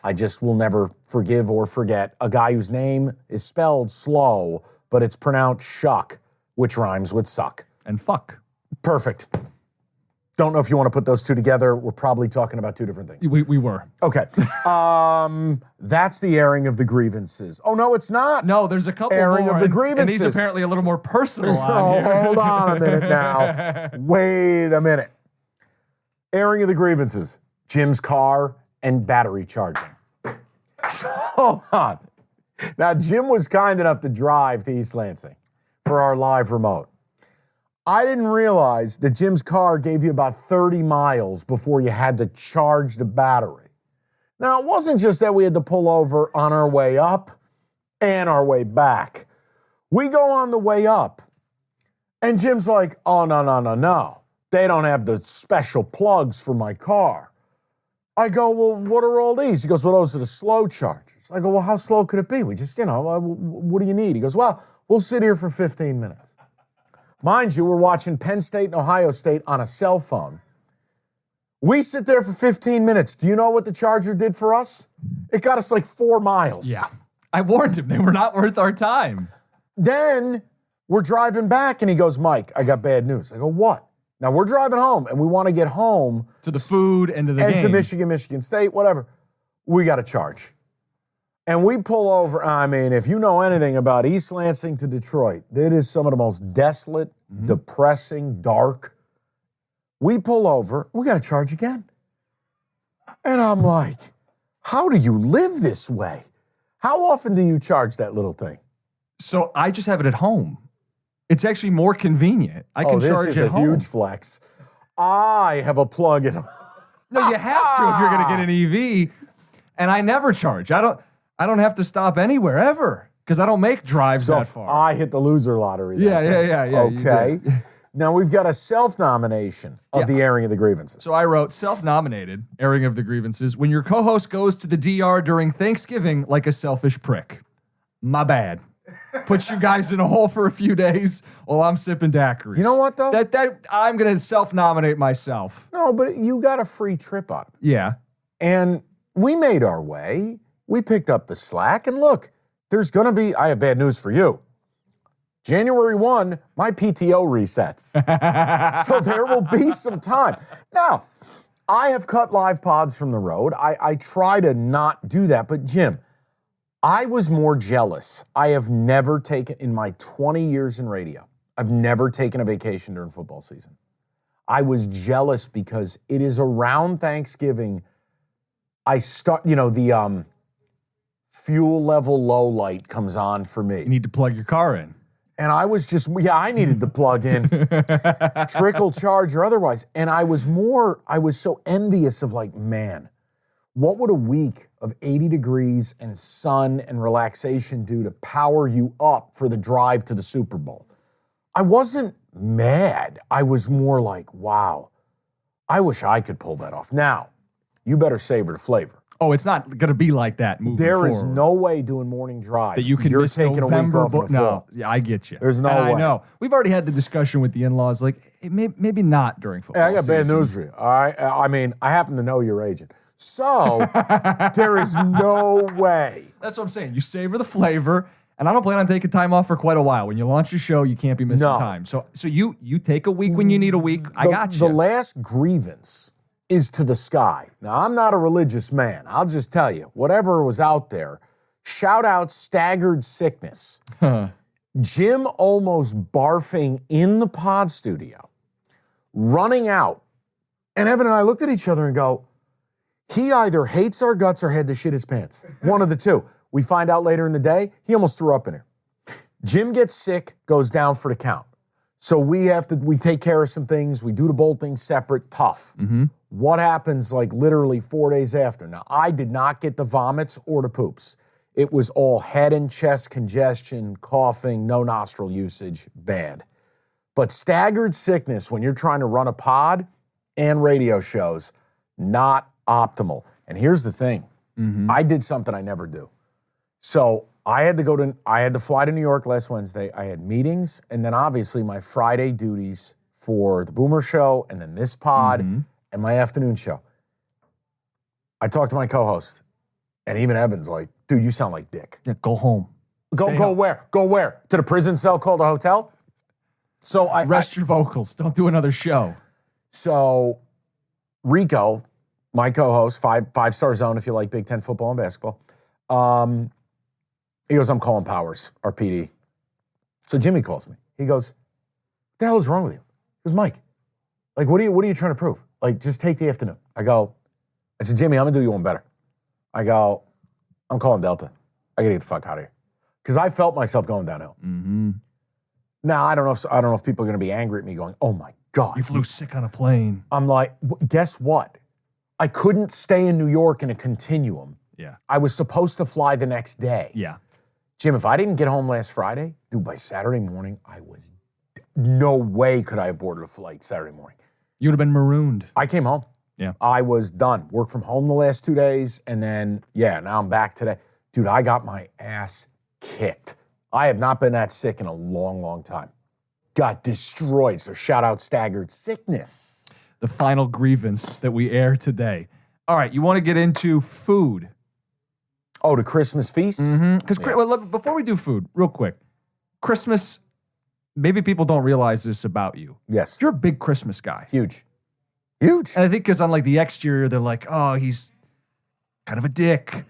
I just will never forgive or forget a guy whose name is spelled slow, but it's pronounced Shuck, which rhymes with suck. And fuck. Perfect. Don't know if you want to put those two together. We're probably talking about two different things. We were. Okay. That's the airing of the grievances. Oh, no, it's not. No, there's a couple Airing more. of the And grievances. these apparently a little more personal on Oh, here. hold on a minute now. Wait a minute. Airing of the grievances. Jim's car and battery charging. So, hold on. Now, Jim was kind enough to drive to East Lansing for our live remote. I didn't realize that Jim's car gave you about 30 miles before you had to charge the battery. Now, it wasn't just that we had to pull over on our way up and our way back. We go on the way up, and Jim's like, oh, no. They don't have the special plugs for my car. I go, well, what are all these? He goes, well, those are the slow chargers. I go, well, how slow could it be? We just, what do you need? He goes, well, we'll sit here for 15 minutes. Mind you, we're watching Penn State and Ohio State on a cell phone. We sit there for 15 minutes. Do you know what the charger did for us? It got us like 4 miles. Yeah. I warned him. They were not worth our time. Then we're driving back, and he goes, Mike, I got bad news. I go, what? Now, we're driving home, and we want to get home. To the food and to the and game. to Michigan State, whatever. We got to charge. And we pull over. I mean, if you know anything about East Lansing to Detroit, it is some of the most desolate, depressing, dark. We pull over. We got to charge again. And I'm like, how do you live this way? How often do you charge that little thing? So I just have it at home. It's actually more convenient. I can this charge is at a home. huge flex. I have a plug in. No, you have to if you're going to get an EV. And I never charge. I don't have to stop anywhere ever because I don't make drives So that far. I hit the loser lottery. Yeah. you Okay. Now we've got a self-nomination of the airing of the grievances. So I wrote self-nominated airing of the grievances when your co-host goes to the DR during Thanksgiving like a selfish prick. My bad. Put you guys in a hole for a few days while I'm sipping daiquiris. You know what, though? That I'm gonna self-nominate myself. No, but you got a free trip out of it. Yeah. And we made our way. We picked up the slack. And look, there's going to be, I have bad news for you. January 1, my PTO resets. So there will be some time. Now, I have cut live pods from the road. I try to not do that. But Jim, I was more jealous. I have never taken, in my 20 years in radio, I've never taken a vacation during football season. I was jealous because it is around Thanksgiving. I start, the fuel level low light comes on for me. You need to plug your car in. And I was just, I needed to plug in, trickle charge or otherwise. And I was so envious of like, man, what would a week of 80 degrees and sun and relaxation do to power you up for the drive to the Super Bowl? I wasn't mad. I was more like, wow, I wish I could pull that off. Now, you better savor the flavor. Oh, it's not going to be like that moving There forward. is no way doing morning drive that you can You're miss taking November. a week off in the No, fall. yeah, I get you. There's no and way. I know. We've already had the discussion with the in-laws. Like, maybe not during football Hey, I got bad season. news for you. All right. I mean, I happen to know your agent. So there is no way. That's what I'm saying. You savor the flavor, and I don't plan on taking time off for quite a while. When you launch your show, you can't be missing No. time. So you take a week when you need a week. I got you. The last grievance is to the sky. Now, I'm not a religious man. I'll just tell you, whatever was out there, shout out staggered sickness. Jim almost barfing in the pod studio, running out. And Evan and I looked at each other and go, he either hates our guts or had to shit his pants. One of the two. We find out later in the day, he almost threw up in here. Jim gets sick, goes down for the count. So we take care of some things. We do the bold things separate, tough. What happens like literally 4 days after? Now, I did not get the vomits or the poops. It was all head and chest congestion, coughing, no nostril usage, bad. But staggered sickness when you're trying to run a pod and radio shows, not optimal. And here's the thing. I did something I never do. So I had to fly to New York last Wednesday. I had meetings and then obviously my Friday duties for the Boomer Show and then this pod. and my afternoon show, I talked to my co-host, and even Evan's like, dude, you sound like Dick. Yeah, go home. Go where? Go where? To the prison cell called a hotel? So Rest your vocals. Don't do another show. So Rico, my co-host, five-star zone if you like Big Ten football and basketball, he goes, I'm calling Powers, our PD. So Jimmy calls me. He goes, what the hell is wrong with you? He goes, Mike, like, what are you trying to prove? Like, just take the afternoon. I said, Jimmy, I'm going to do you one better. I go, I'm calling Delta. I got to get the fuck out of here. Because I felt myself going downhill. Mm-hmm. Now, I don't know if people are going to be angry at me going, oh my God. You flew sick on a plane. I'm like, guess what? I couldn't stay in New York in a continuum. Yeah. I was supposed to fly the next day. Yeah. Jim, if I didn't get home last Friday, dude, by Saturday morning, no way could I have boarded a flight Saturday morning. You would have been marooned. I came home. Yeah. I was done. Worked from home the last 2 days, and then, now I'm back today. Dude, I got my ass kicked. I have not been that sick in a long, long time. Got destroyed, so shout out Staggered Sickness. The final grievance that we air today. All right, you want to get into food. Oh, the Christmas feasts? Because before we do food, real quick, Christmas, maybe people don't realize this about you. Yes. You're a big Christmas guy. Huge. And I think because on like the exterior, they're like, oh, he's kind of a dick.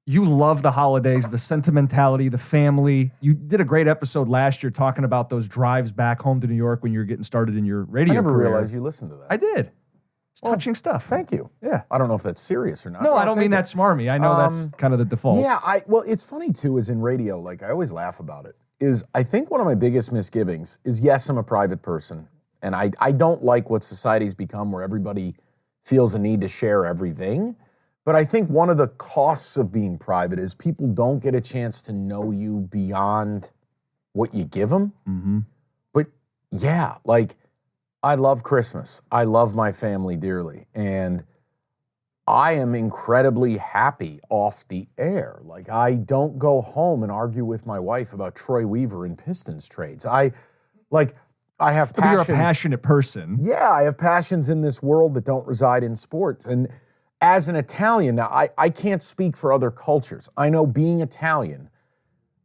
You love the holidays, the sentimentality, the family. You did a great episode last year talking about those drives back home to New York when you were getting started in your radio I never career. realized you listened to that. I did. It's touching stuff. Thank you. Yeah. I don't know if that's serious or not. No, but I I'll don't take mean it. that smarmy. I know that's kind of the default. Yeah, well, it's funny too, is in radio, like I always laugh about it, is I think one of my biggest misgivings is, yes, I'm a private person, and I don't like what society's become where everybody feels a need to share everything. But I think one of the costs of being private is people don't get a chance to know you beyond what you give them. Mm-hmm. But yeah, like I love Christmas. I love my family dearly. And I am incredibly happy off the air. Like I don't go home and argue with my wife about Troy Weaver and Pistons trades. I have passions. You're a passionate person. Yeah, I have passions in this world that don't reside in sports. And as an Italian, now I can't speak for other cultures. I know being Italian,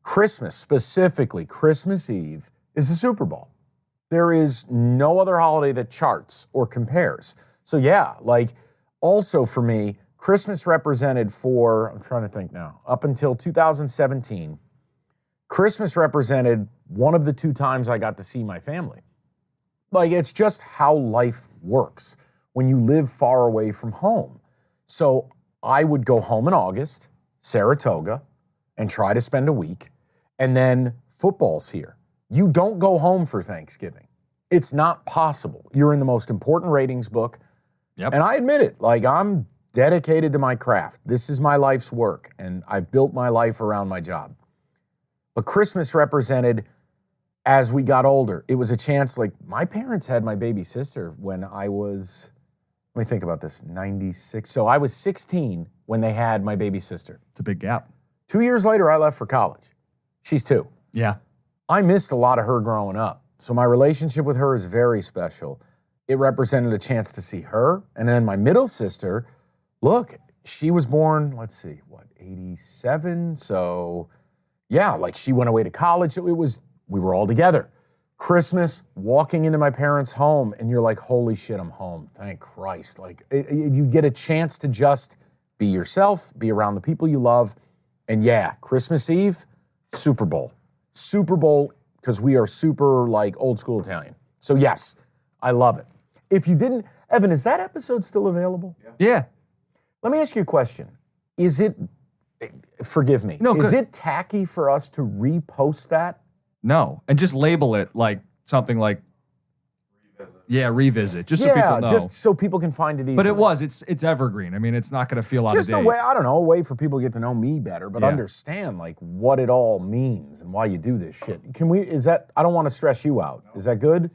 Christmas, specifically Christmas Eve, is the Super Bowl. There is no other holiday that charts or compares. So yeah, like also for me, Christmas represented I'm trying to think now, up until 2017, Christmas represented one of the 2 times I got to see my family. Like, it's just how life works when you live far away from home. So I would go home in August, Saratoga, and try to spend a week. And then football's here. You don't go home for Thanksgiving. It's not possible. You're in the most important ratings book. Yep. And I admit it, like I'm dedicated to my craft. This is my life's work, and I've built my life around my job. But Christmas represented, as we got older, it was a chance, like my parents had my baby sister when I was, let me think about this, 96. So I was 16 when they had my baby sister. It's a big gap. 2 years later, I left for college. She's 2. Yeah. I missed a lot of her growing up. So my relationship with her is very special. It represented a chance to see her. And then my middle sister, look, she was born, 87? So yeah, like she went away to college. We were all together. Christmas, walking into my parents' home, and you're like, holy shit, I'm home. Thank Christ. Like you get a chance to just be yourself, be around the people you love. And yeah, Christmas Eve, Super Bowl. Super Bowl, because we are super like old school Italian. So yes, I love it. If you didn't, Evan, is that episode still available? Yeah. Let me ask you a question. Is it, forgive me, No, is good. it tacky for us to repost that? No. And just label it like something like revisit. Just so people know. Just so people can find it easily. But it's evergreen. I mean, it's not going to feel out just of date. a way, I don't know, a way for people to get to know me better, but Yeah. understand like what it all means and why you do this shit. I don't want to stress you out. Is that good?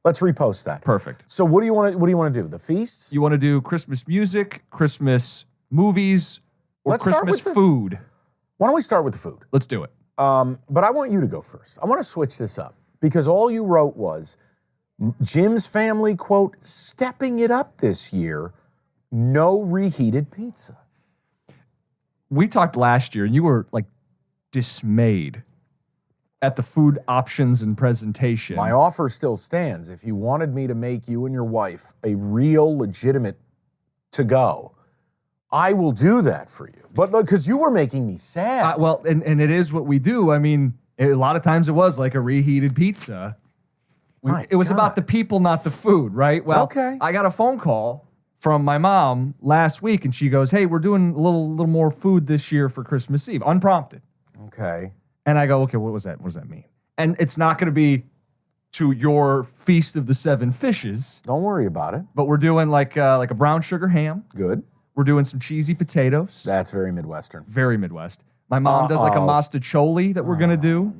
Let's repost that. Perfect. So what do you want to do? The feasts? You want to do Christmas music, Christmas movies, or Let's start Christmas with food? Why don't we start with the food? Let's do it. But I want you to go first. I want to switch this up because all you wrote was, Jim's family, quote, stepping it up this year. No reheated pizza. We talked last year, and you were like dismayed at the food options and presentation. My offer still stands. If you wanted me to make you and your wife a real, legitimate to-go, I will do that for you. But because you were making me sad. Well, and it is what we do. I mean, a lot of times it was like a reheated pizza. It was about the people, not the food, right? Well, okay. I got a phone call from my mom last week, and she goes, "Hey, we're doing a little more food this year for Christmas Eve," unprompted. Okay. And I go, "Okay, what was that? What does that mean?" And it's not going to be to your Feast of the Seven Fishes, Don't worry about it. but we're doing like a brown sugar ham. Good. We're doing some cheesy potatoes. That's very Midwestern. Very Midwest. My mom does like a mastacholi that we're going to do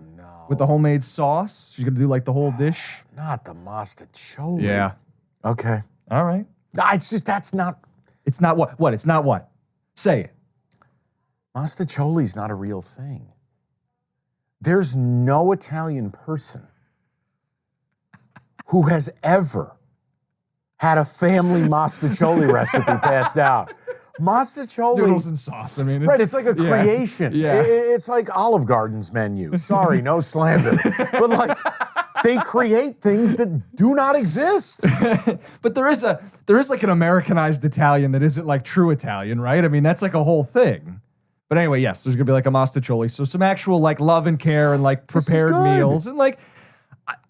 with the homemade sauce. She's going to do like the whole dish. Not the mastacholi. Yeah. Okay. All right. It's just, that's not, It's not what? What? It's not what? Say it. mastacholi's not a real thing. There's no Italian person who has ever had a family mastacholi recipe passed out. Mastacholi. Noodles and sauce. I mean, It's like a creation. Yeah. It's like Olive Garden's menu. Sorry, no slander. But like, they create things that do not exist. But there is like an Americanized Italian that isn't like true Italian, right? I mean, that's like a whole thing. But anyway, yes, there's gonna be like a mastacholi. So some actual like love and care and like prepared good. meals. And like,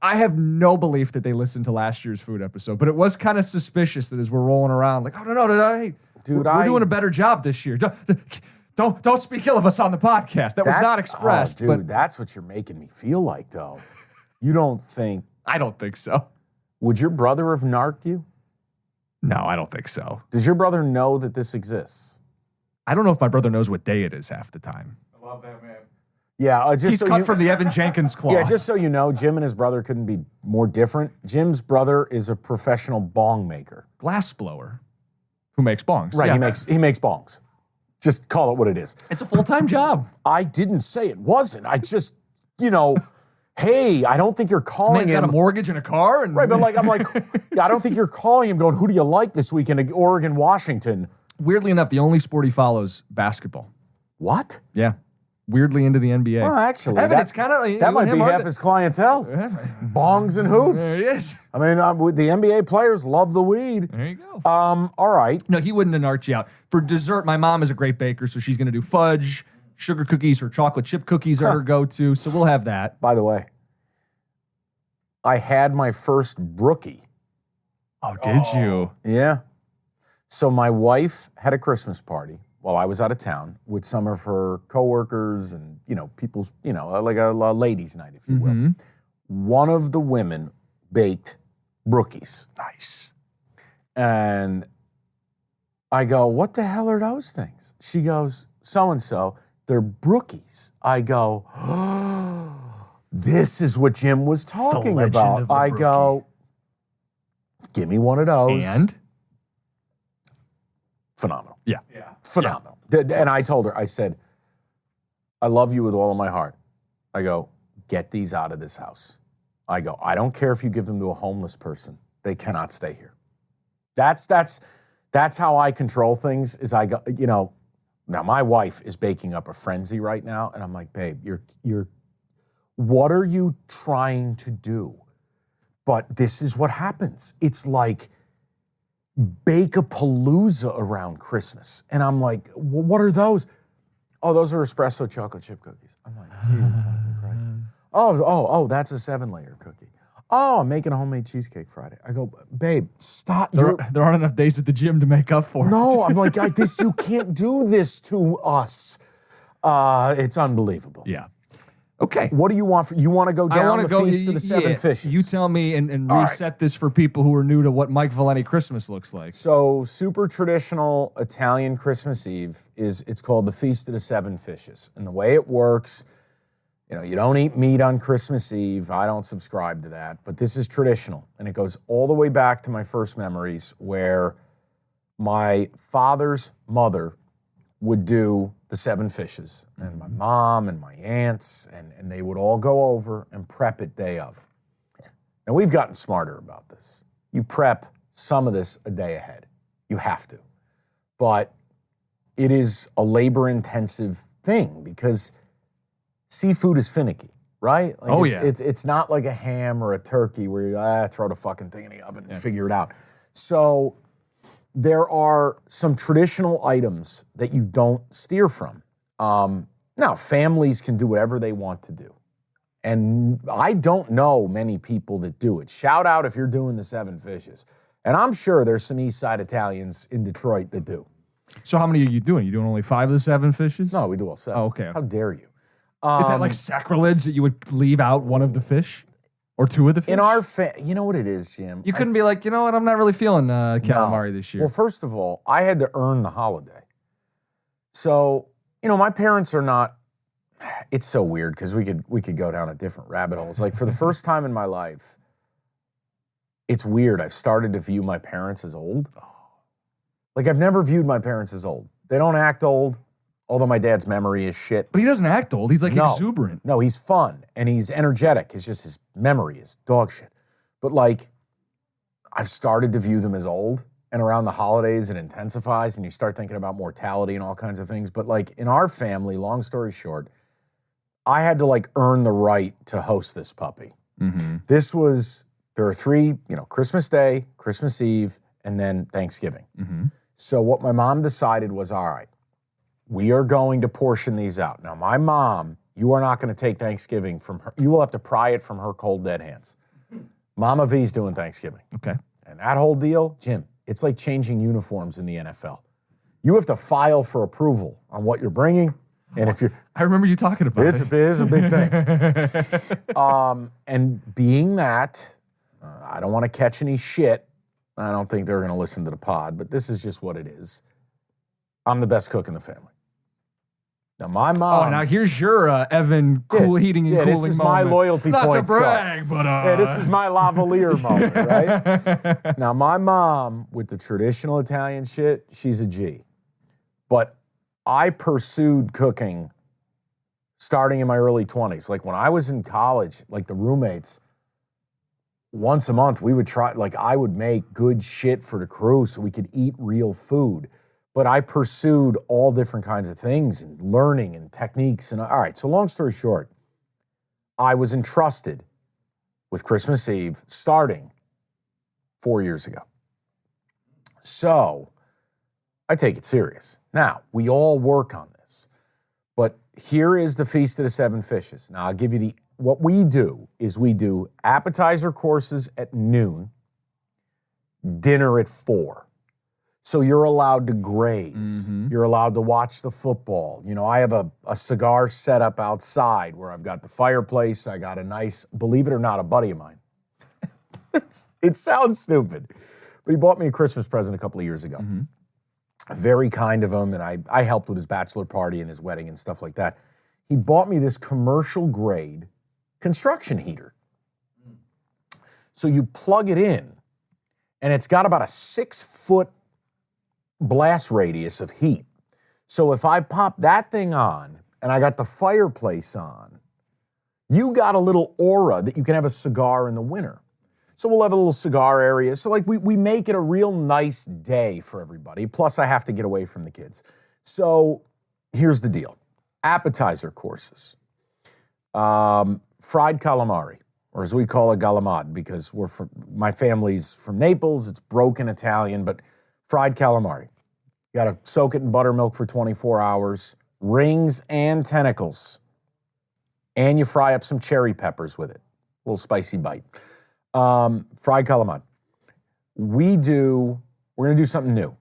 I have no belief that they listened to last year's food episode, but it was kind of suspicious that as we're rolling around, like, oh no, hey, Dude, we're doing a better job this year. Don't speak ill of us on the podcast. That was not expressed. Dude, that's what you're making me feel like, though. You don't think... I don't think so. Would your brother have narked you? No, I don't think so. Does your brother know that this exists? I don't know if my brother knows what day it is half the time. I love that man. Yeah, just He's so cut you, from the Evan Jenkins cloth. Yeah, just so you know, Jim and his brother couldn't be more different. Jim's brother is a professional bong maker. Glass blower who makes bongs. Right, Yeah. he makes bongs. Just call it what it is. It's a full-time job. I didn't say it wasn't. I just, hey, I don't think you're calling Man's got a him. mortgage and a car. And Right, but like, I'm like, I don't think you're calling him going, who do you like this weekend? Oregon, Washington. Weirdly enough, the only sport he follows, basketball. What? Yeah. Weirdly into the NBA. Well, actually, Evan, that, it's kind of that might be half his clientele. Bongs and hoops. There it is. I mean, the NBA players love the weed. There you go. All right. No, he wouldn't have narked you out. For dessert, my mom is a great baker, so she's going to do fudge, sugar cookies, or chocolate chip cookies are her go-to, so we'll have that. By the way, I had my first brookie. Oh, did you? Yeah. So my wife had a Christmas party while I was out of town with some of her coworkers and, people's, like a ladies' night, if you will. One of the women baked brookies. Nice. And I go, what the hell are those things? She goes, so-and-so, they're brookies. I go, this is what Jim was talking legend about. of the I brookie. go, give me one of those. And? Phenomenal. Yeah. Yeah. Phenomenal. And I told her, I said, I love you with all of my heart. I go, get these out of this house. I go, I don't care if you give them to a homeless person. They cannot stay here. That's how I control things is I go, now my wife is baking up a frenzy right now. And I'm like, babe, what are you trying to do? But this is what happens. It's like bake-a-palooza around Christmas. And I'm like, well, what are those? Oh, those are espresso chocolate chip cookies. I'm like, Jesus fucking Christ. Oh, that's a 7-layer cookie. Oh, I'm making a homemade cheesecake Friday. I go, babe, stop. There aren't enough days at the gym to make up for it. No, I'm like, you can't do this to us. It's unbelievable. Yeah. Okay. What do you want? You want to go down the Feast of the Seven Fishes? You tell me and All reset this for people who are new to what Mike Valenti Christmas looks like. So super traditional Italian Christmas Eve it's called the Feast of the Seven Fishes. And the way it works, you don't eat meat on Christmas Eve. I don't subscribe to that, but this is traditional. And it goes all the way back to my first memories where my father's mother would do the 7 fishes. And my mom and my aunts, and they would all go over and prep it day of. And we've gotten smarter about this. You prep some of this a day ahead. You have to. But it is a labor-intensive thing because seafood is finicky, right? It's not like a ham or a turkey where you throw the fucking thing in the oven and figure it out. So there are some traditional items that you don't steer from. Now, families can do whatever they want to do. And I don't know many people that do it. Shout out if you're doing the 7 fishes. And I'm sure there's some East Side Italians in Detroit that do. So how many are you doing? You doing only 5 of the 7 fishes? No, we do all 7. Oh, okay. How dare you? Is that like sacrilege that you would leave out one of the fish? Or 2 of the fish? In our you know what it is, Jim? You couldn't be like, you know what, I'm not really feeling calamari this year. Well, first of all, I had to earn the holiday. So, my parents are not, it's so weird because we could go down a different rabbit holes. Like for the first time in my life, it's weird. I've started to view my parents as old. Like I've never viewed my parents as old. They don't act old, although my dad's memory is shit. But he doesn't act old. He's like exuberant. No, he's fun and he's energetic. It's just his memory is dog shit. But like, I've started to view them as old, and around the holidays it intensifies and you start thinking about mortality and all kinds of things. But like in our family, long story short, I had to like earn the right to host this puppy. There are 3, Christmas Day, Christmas Eve, and then Thanksgiving. So what my mom decided was, all right, we are going to portion these out. Now, my mom, you are not going to take Thanksgiving from her. You will have to pry it from her cold, dead hands. Mama V's doing Thanksgiving. Okay. And that whole deal, Jim, it's like changing uniforms in the NFL. You have to file for approval on what you're bringing. And if you're... I remember you talking about it. It's a big thing. And being that, I don't want to catch any shit. I don't think they're going to listen to the pod, but this is just what it is. I'm the best cook in the family. Now, my mom... Oh, now here's your Evan heating and cooling moment. This is my loyalty points. Not to brag, but... Yeah, this is my lavalier moment, right? Now, my mom, with the traditional Italian shit, she's a G. But I pursued cooking starting in my early 20s. Like, when I was in college, like, the roommates, once a month, we would try... Like, I would make good shit for the crew so we could eat real food. But I pursued all different kinds of things and learning and techniques. And all right, so long story short, I was entrusted with Christmas Eve starting 4 years ago. So I take it serious. Now, we all work on this. But here is the Feast of the 7 Fishes. Now, I'll give you what we do is we do appetizer courses at noon, dinner at 4. So you're allowed to graze. You're allowed to watch the football. I have a cigar set up outside where I've got the fireplace. I got a nice, believe it or not, a buddy of mine. It sounds stupid, but he bought me a Christmas present a couple of years ago. Very kind of him, and I helped with his bachelor party and his wedding and stuff like that. He bought me this commercial grade construction heater. So you plug it in, and it's got about a 6-foot blast radius of heat. So if I pop that thing on and I got the fireplace on, you got a little aura that you can have a cigar in the winter. So we'll have a little cigar area. So like we make it a real nice day for everybody. Plus I have to get away from the kids. So here's the deal. Appetizer courses. Fried calamari, or as we call it, galamad, because my family's from Naples. It's broken Italian, but fried calamari. You got to soak it in buttermilk for 24 hours. Rings and tentacles. And you fry up some cherry peppers with it. A little spicy bite. Fried calamari. We're going to do something new.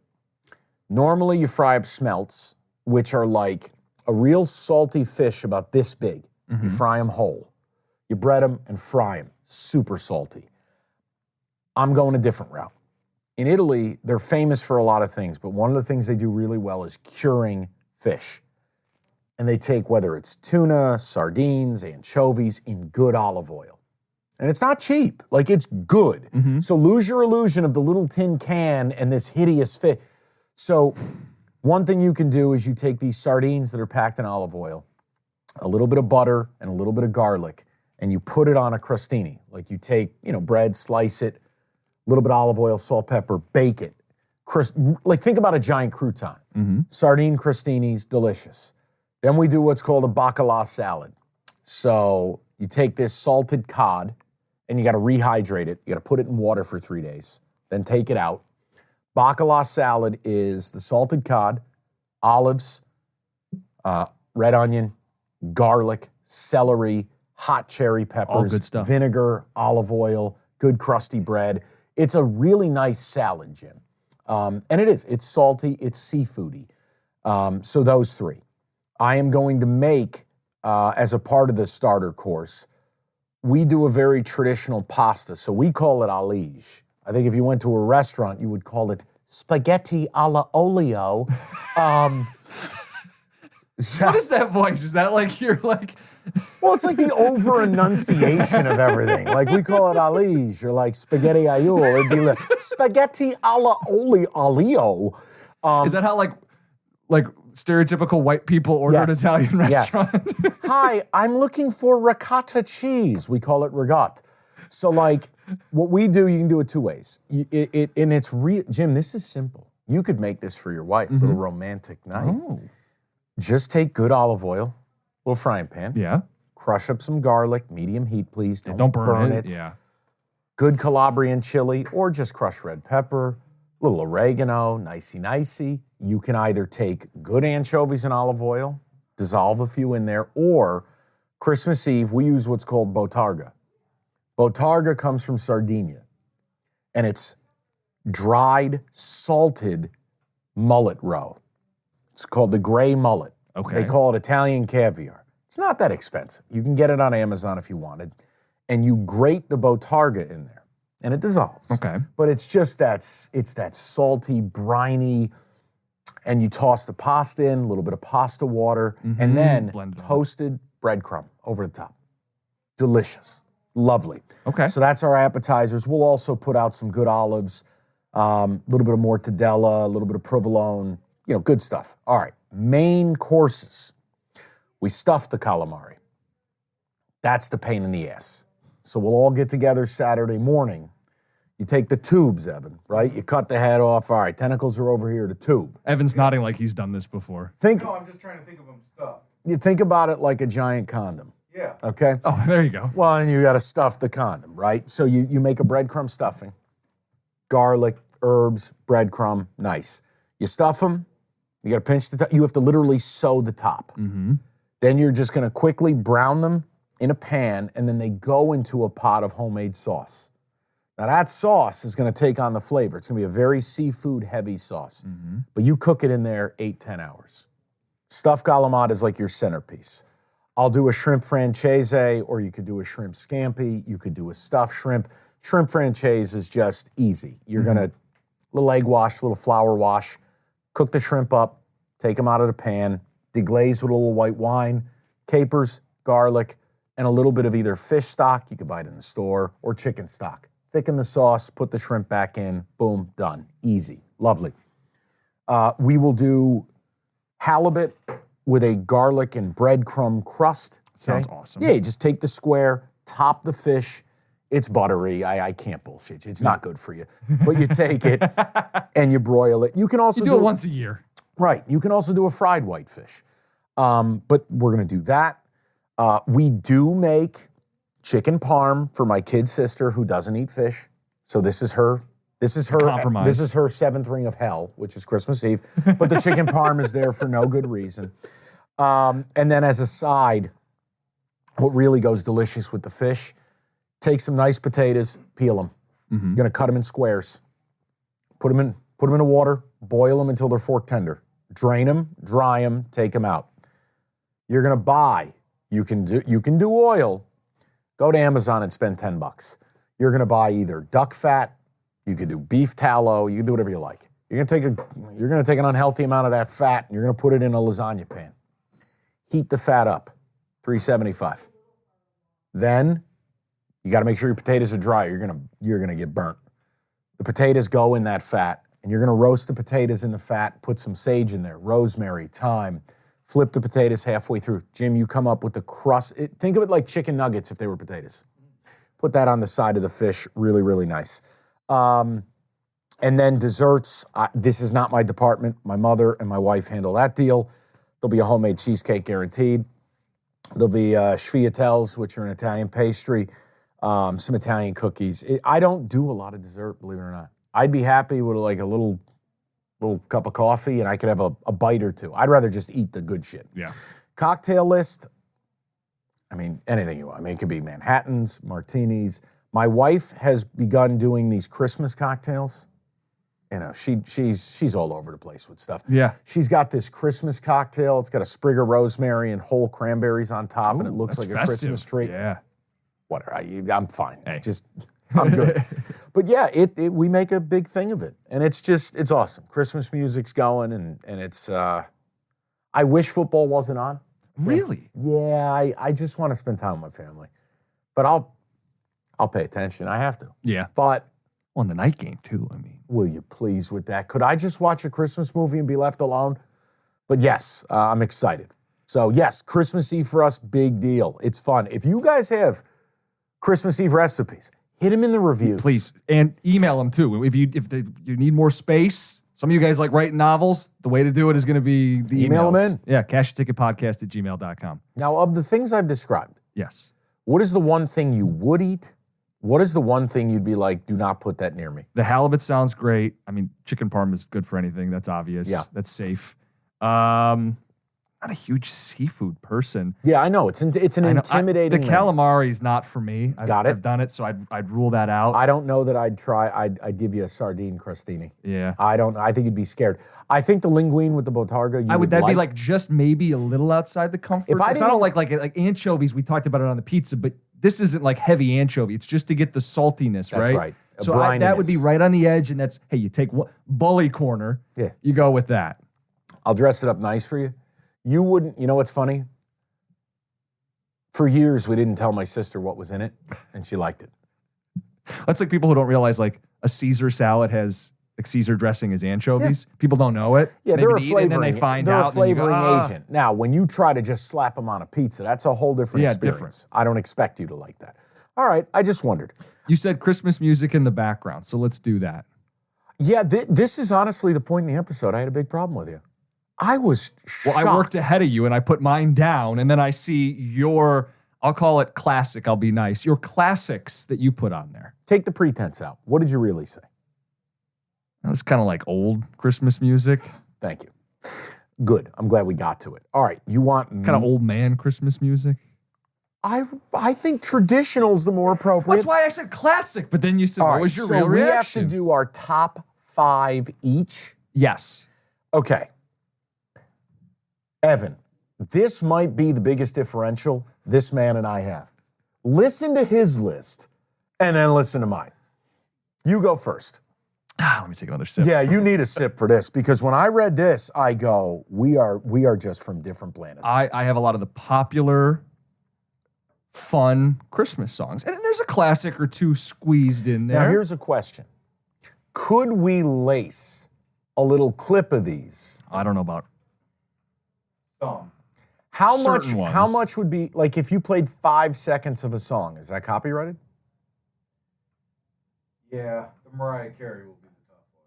Normally you fry up smelts, which are like a real salty fish about this big. You fry them whole. You bread them and fry them. Super salty. I'm going a different route. In Italy, they're famous for a lot of things, but one of the things they do really well is curing fish. And they take, whether it's tuna, sardines, anchovies, in good olive oil. And it's not cheap. Like, it's good. So lose your illusion of the little tin can and this hideous fish. So one thing you can do is you take these sardines that are packed in olive oil, a little bit of butter and a little bit of garlic, and you put it on a crostini. Like you take, bread, slice it, a little bit of olive oil, salt, pepper, bake it. Like think about a giant crouton. Sardine crostinis, delicious. Then we do what's called a bacala salad. So you take this salted cod and you got to rehydrate it. You got to put it in water for 3 days, then take it out. Bacala salad is the salted cod, olives, red onion, garlic, celery, hot cherry peppers, all good stuff. Vinegar, olive oil, good crusty bread. It's a really nice salad, Jim. And it is. It's salty. It's seafoody. So those three. I am going to make, as a part of the starter course, we do a very traditional pasta. So we call it alige. I think if you went to a restaurant, you would call it spaghetti alla olio. What is that voice? Is that like you're like... Well, it's like the over-enunciation of everything. Like we call it alige or like spaghetti aioli. It'd be like spaghetti alla olio. Is that how like stereotypical white people order at Italian restaurants? Yes. Hi, I'm looking for ricotta cheese. We call it rigat. So like what we do, you can do it two ways. And it's real. Jim, this is simple. You could make this for your wife, little romantic night. Oh. Just take good olive oil, little frying pan. Yeah. Crush up some garlic, medium heat, please. Don't burn it. Yeah. Good Calabrian chili or just crushed red pepper, little oregano, nicey. You can either take good anchovies and olive oil, dissolve a few in there, or Christmas Eve, we use what's called botarga. Botarga comes from Sardinia, and it's dried, salted mullet roe. It's called the gray mullet. Okay. They call it Italian caviar. It's not that expensive. You can get it on Amazon if you wanted. And you grate the botarga in there, and it dissolves. Okay. But it's just that salty, briny, and you toss the pasta in, a little bit of pasta water, and then toasted breadcrumb over the top. Delicious. Lovely. Okay. So that's our appetizers. We'll also put out some good olives, a little bit of mortadella, a little bit of provolone, good stuff. All right. Main courses. We stuff the calamari. That's the pain in the ass. So we'll all get together Saturday morning. You take the tubes, Evan, right? You cut the head off. All right, tentacles are over here, the tube. Evan's nodding like he's done this before. No, I'm just trying to think of them stuff. You think about it like a giant condom. Yeah. Okay? Oh, there you go. Well, and you got to stuff the condom, right? So you make a breadcrumb stuffing. Garlic, herbs, breadcrumb, nice. You stuff them. You got to pinch the top. You have to literally sew the top. Then you're just going to quickly brown them in a pan, and then they go into a pot of homemade sauce. Now that sauce is going to take on the flavor. It's going to be a very seafood-heavy sauce. But you cook it in there 8-10 hours. Stuffed calamari is like your centerpiece. I'll do a shrimp francese, or you could do a shrimp scampi. You could do a stuffed shrimp. Shrimp francese is just easy. You're going to, little egg wash, little flour wash, cook the shrimp up, take them out of the pan, deglaze with a little white wine, capers, garlic, and a little bit of either fish stock, you can buy it in the store, or chicken stock. Thicken the sauce, put the shrimp back in, boom, done. Easy, lovely. We will do halibut with a garlic and breadcrumb crust. Sounds awesome. Yeah, you just take the square, top the fish. It's buttery. I can't bullshit you. It's not good for you. But you take it and you broil it. You can also do it once a year. Right. You can also do a fried whitefish. But we're going to do that. We do make chicken parm for my kid sister who doesn't eat fish. So this is her compromise. This is her seventh ring of hell, which is Christmas Eve. But the chicken parm is there for no good reason. And then as a side, what really goes delicious with the fish, take some nice potatoes, peel them. You're going to cut them in squares. Put them in the water, boil them until they're fork tender. Drain them, dry them, take them out. You're going to buy, you can do oil. Go to Amazon and spend $10. You're going to buy either duck fat, you could do beef tallow, you can do whatever you like. You're going to take an unhealthy amount of that fat and you're going to put it in a lasagna pan. Heat the fat up, 375. Then you got to make sure your potatoes are dry. You're going to get burnt. The potatoes go in that fat and you're going to roast the potatoes in the fat, put some sage in there, rosemary, thyme, Flip the potatoes halfway through. Jim, you come up with the crust. Think of it like chicken nuggets if they were potatoes. Put that on the side of the fish. Really, really nice. And then desserts. This is not my department. My mother and my wife handle that deal. There'll be a homemade cheesecake guaranteed. There'll be sfogliatelles, which are an Italian pastry, some Italian cookies. I don't do a lot of dessert, believe it or not. I'd be happy with like a little cup of coffee and I could have a bite or two. I'd rather just eat the good shit. Yeah. Cocktail list, I mean, anything you want. I mean, it could be Manhattans, martinis. My wife has begun doing these Christmas cocktails. You know, she's all over the place with stuff. Yeah. She's got this Christmas cocktail. It's got a sprig of rosemary and whole cranberries on top, and it looks like That's a festive. Christmas tree. Yeah. Whatever. I'm fine. Hey. I'm good. But yeah, we make a big thing of it, and it's awesome. Christmas music's going, and it's. I wish football wasn't on. Really? Yeah, I just want to spend time with my family, but I'll pay attention. I have to. Yeah. But On the night game, too, I mean. will you please with that? Could I just watch a Christmas movie and be left alone? But yes, I'm excited. So yes, Christmas Eve for us, big deal. It's fun. If you guys have Christmas Eve recipes, hit them in the reviews. Please. And email them, too. If you need more space, some of you guys like writing novels, the way to do it is going to be the Email emails. them in. Yeah, cashyourticketpodcast@gmail.com. Now, of the things I've described, Yes. what is the one thing you would eat? What is the one thing you'd be like, do not put that near me? The halibut sounds great. I mean, chicken parm is good for anything. That's obvious. Yeah. That's safe. Not a huge seafood person. Yeah, I know. It's an I know- intimidating the menu. calamari is not for me. Got it. I've done it, so I'd rule that out. I don't know that I'd try. I'd give you a sardine crostini. yeah. I think you'd be scared. I think the linguine with the botarga, you That'd be like just maybe a little outside the comfort. If I zone. I don't didn't- like anchovies. We talked about it on the pizza, but this isn't like heavy anchovy. It's just to get the saltiness, That's right. A So that would be brininess. right on the edge, and that's, hey, you take one, bully corner, Yeah. you go with that. I'll dress it up nice for you. You wouldn't, you know what's funny? For years, we didn't tell my sister what was in it, and she liked it. That's like people who don't realize like a Caesar salad has like Caesar dressing as anchovies. People don't know it. Yeah, They they're would a eat it, and then flavoring, they find they're out. a and you go, flavoring "Ah." agent. Now, when you try to just slap them on a pizza, that's a whole different Yeah, experience. different. I don't expect you to like that. All right, I just wondered. You said Christmas music in the background, so let's do that. Yeah, this is honestly the point in the episode. I had a big problem with you. I was Well, shocked. I worked ahead of you and I put mine down, and then I see your, I'll call it classic, I'll be nice, your classics that you put on there. Take the pretense out. What did you really say? That's kind of like old Christmas music, Thank you. Good. I'm glad we got to it. All right, you want kind of old man Christmas music. I think traditional's the more appropriate. That's why I said classic, but then you said, All what right, was your so real we reaction? have to do our top 5 each. Yes. Okay. Evan, this might be the biggest differential this man and I have. Listen to his list and then listen to mine. You go first. Let me take another sip. Yeah, you need a sip for this because when I read this, I go, we are just from different planets. I have a lot of the popular, fun Christmas songs. And there's a classic or two squeezed in there. Now, here's a question. Could we lace a little clip of these? I don't know about Some. Certain ones. How much would be, like if you played 5 seconds of a song, is that copyrighted? Yeah, the Mariah Carey will be the top one.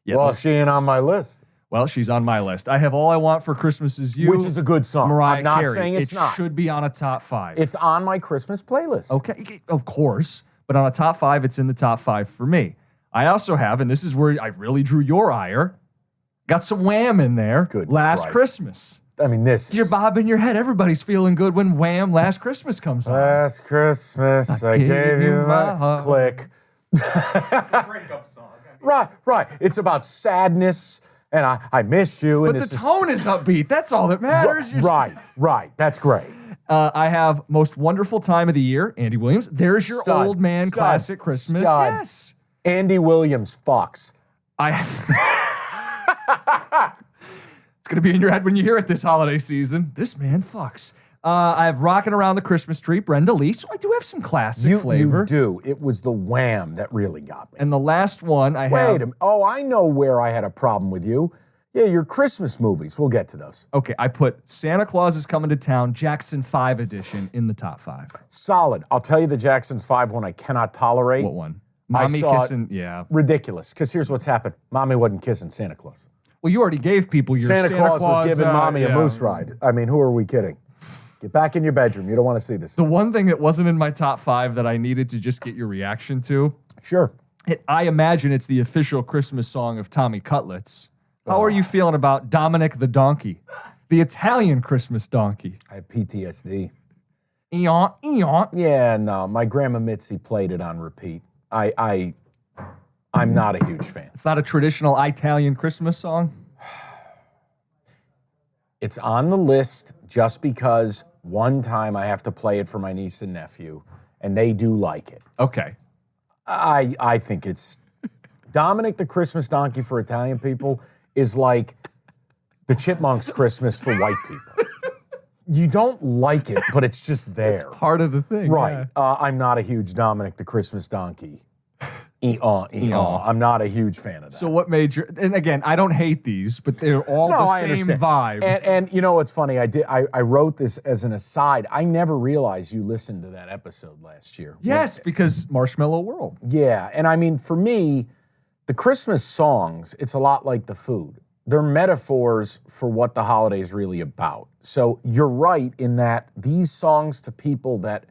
yeah, Well, she ain't on my list, well, she's on my list. I have All I Want for Christmas Is You. which is a good song. Mariah I'm not Carey. saying it's it not. should be on a top 5. It's on my Christmas playlist. Okay, of course. But on a top 5, it's in the top 5 for me. I also have, and this is where I really drew your ire, got some Wham in there. Good Last Christ. Christmas. I mean, this You're bobbing your head. Everybody's feeling good when Wham! Last Christmas comes on. Last Christmas, I gave you my heart. click. Breakup song. Right. It's about sadness, and I missed you. But and the this tone is upbeat. That's all that matters. Right. That's great. I have Most Wonderful Time of the Year, Andy Williams. There's your Stud. old man Stud. classic Christmas. Stud. Yes. Andy Williams fucks. It's going to be in your head when you hear it this holiday season. This man fucks. I have Rockin' Around the Christmas Tree, Brenda Lee. So I do have some classic flavor. You do. It was the Wham that really got me. And the last one I have. Wait a minute. Oh, I know where I had a problem with you. Yeah, your Christmas movies. We'll get to those. Okay, I put Santa Claus is Coming to Town, Jackson 5 edition in the top 5. Solid. I'll tell you the Jackson 5 one I cannot tolerate. What one? Mommy saw it. kissing, yeah. Ridiculous. Because here's what's happened. Mommy wasn't kissing Santa Claus. Well, you already gave people your Santa Claus was giving Mommy a yeah. moose ride. I mean, who are we kidding? Get back in your bedroom. You don't want to see this. The one thing that wasn't in my top 5 that I needed to just get your reaction to, Sure. I imagine it's the official Christmas song of Tommy Cutlets. How are you feeling about Dominic the Donkey, the Italian Christmas donkey? I have PTSD. Eon, eon. Yeah, no. My grandma Mitzi played it on repeat. I'm not a huge fan. It's not a traditional Italian Christmas song. It's on the list just because one time I have to play it for my niece and nephew, and they do like it. Okay. I think it's Dominic the Christmas donkey for Italian people is like the Chipmunks Christmas for white people. You don't like it, but it's just there. It's part of the thing. Right. Yeah. I'm not a huge Dominic the Christmas donkey. I'm not a huge fan of that. So what made your, and again, I don't hate these, but they're all the same vibe. And you know what's funny? I wrote this as an aside. I never realized you listened to that episode last year. Yes, because Marshmallow World. Yeah, and I mean, for me, the Christmas songs, it's a lot like the food. They're metaphors for what the holiday is really about. So you're right in that these songs to people that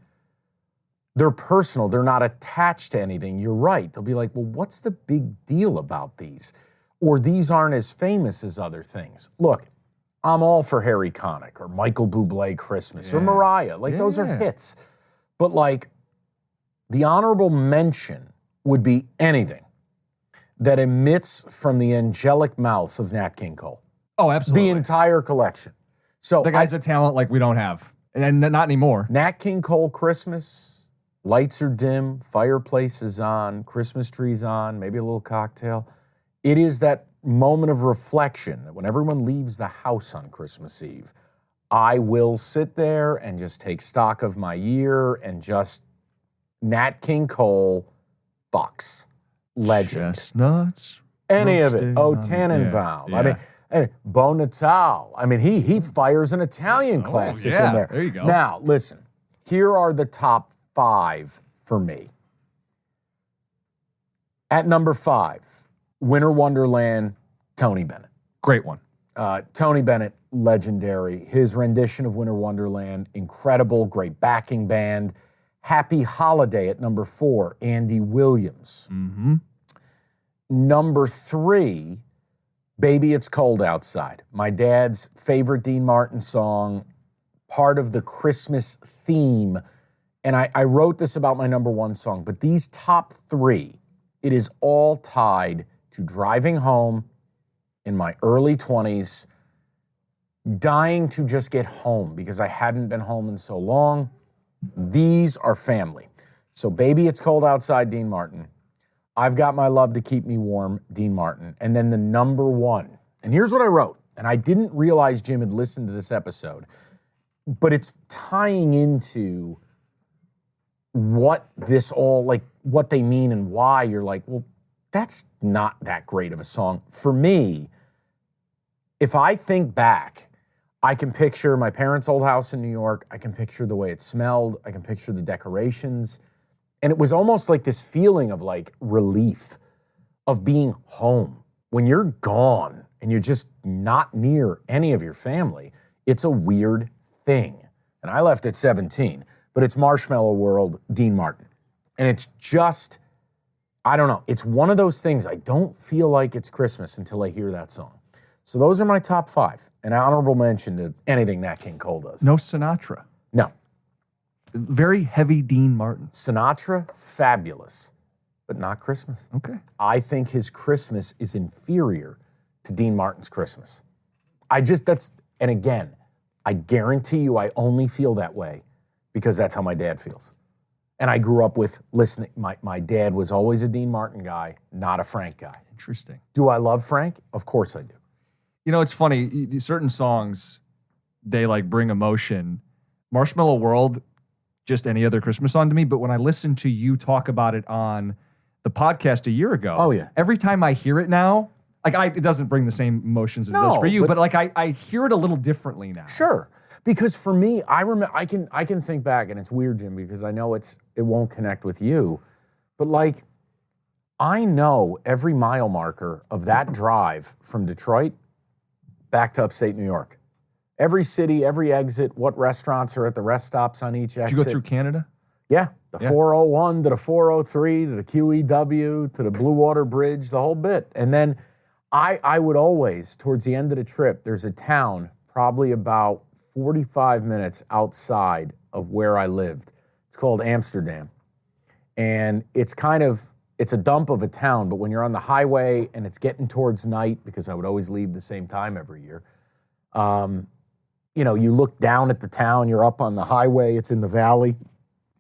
they're personal, they're not attached to anything. You're right. They'll be like, well, what's the big deal about these? Or these aren't as famous as other things. Look, I'm all for Harry Connick or Michael Bublé Christmas or Mariah. Like, those are hits. But like, the honorable mention would be anything that emits from the angelic mouth of Nat King Cole. Oh, absolutely. The entire collection. So The guy's a talent like we don't have. And not anymore. Nat King Cole Christmas, lights are dim, fireplace is on, Christmas tree's on, maybe a little cocktail. It is that moment of reflection that when everyone leaves the house on Christmas Eve, I will sit there and just take stock of my year and just Nat King Cole fucks. Legend. Chestnuts. Any of it. Oh, roasted Tannenbaum. yeah. I mean, Bon Natal. I mean, he fires an Italian classic in there. There you go. Now, listen. Here are the top 5 for me. At number 5, Winter Wonderland, Tony Bennett. Great one. Tony Bennett, legendary. His rendition of Winter Wonderland, incredible, great backing band. Happy Holiday at number 4, Andy Williams. Mm-hmm. Number 3, Baby It's Cold Outside. My dad's favorite Dean Martin song, part of the Christmas theme. And I wrote this about my number 1 song, but these top 3, it is all tied to driving home in my early 20s, dying to just get home because I hadn't been home in so long. These are family. So Baby It's Cold Outside, Dean Martin. I've Got My Love to Keep Me Warm, Dean Martin. And then the number 1. And here's what I wrote. And I didn't realize Jim had listened to this episode, but it's tying into what this all, like, what they mean and why you're like, well, that's not that great of a song. For me, if I think back, I can picture my parents' old house in New York. I can picture the way it smelled. I can picture the decorations. And it was almost like this feeling of like relief of being home. When you're gone and you're just not near any of your family, it's a weird thing. And I left at 17, but it's Marshmallow World, Dean Martin. And it's just, I don't know. It's one of those things I don't feel like it's Christmas until I hear that song. So those are my top 5. An honorable mention to anything Nat King Cole does. No Sinatra. No. Very heavy Dean Martin. Sinatra, fabulous, but not Christmas. Okay. I think his Christmas is inferior to Dean Martin's Christmas. And again, I guarantee you I only feel that way because that's how my dad feels. And I grew up with listening. My dad was always a Dean Martin guy, not a Frank guy. Interesting. Do I love Frank? Of course I do. You know, it's funny. Certain songs, they like bring emotion. Marshmallow World, just any other Christmas song to me. But when I listened to you talk about it on the podcast a year ago, Oh, yeah. every time I hear it now, Like it doesn't bring the same emotions it No, does for you, but- but like I hear it a little differently now. Sure. Because for me, I remember I can think back, and it's weird, Jim, because I know it won't connect with you, but like I know every mile marker of that drive from Detroit back to upstate New York. Every city, every exit, what restaurants are at the rest stops on each exit. Did you go through Canada? Yeah. The 401 to the 403 to the QEW to the Blue Water Bridge, the whole bit. And then I would always, towards the end of the trip, there's a town probably about 45 minutes outside of where I lived. It's called Amsterdam. And it's a dump of a town, but when you're on the highway and it's getting towards night, because I would always leave the same time every year, you look down at the town, you're up on the highway, it's in the valley,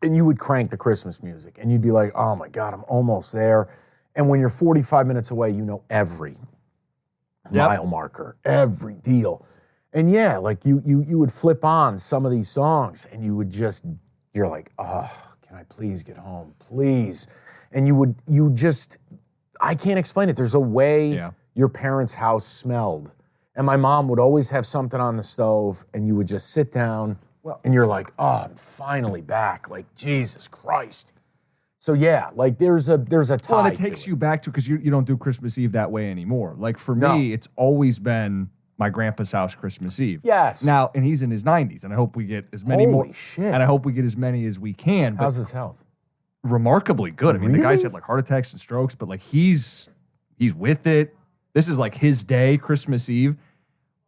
and you would crank the Christmas music, and you'd be like, oh my God, I'm almost there. And when you're 45 minutes away, you know every mile marker, every deal. And yeah, like you would flip on some of these songs, and you're like, oh, can I please get home, please? And I can't explain it. There's a way your parents' house smelled. And my mom would always have something on the stove, and you would just sit down, and you're like, oh, I'm finally back. Like, Jesus Christ. So yeah, like there's a tie. Well, and it takes you back to, because you don't do Christmas Eve that way anymore. Like for me, it's always been my grandpa's house Christmas Eve. Yes. Now, and he's in his 90s, and I hope we get as many more. Holy shit. And I hope we get as many as we can. But How's his health? remarkably good. I mean, the guy's had like heart attacks and strokes, but like he's with it. This is like his day, Christmas Eve.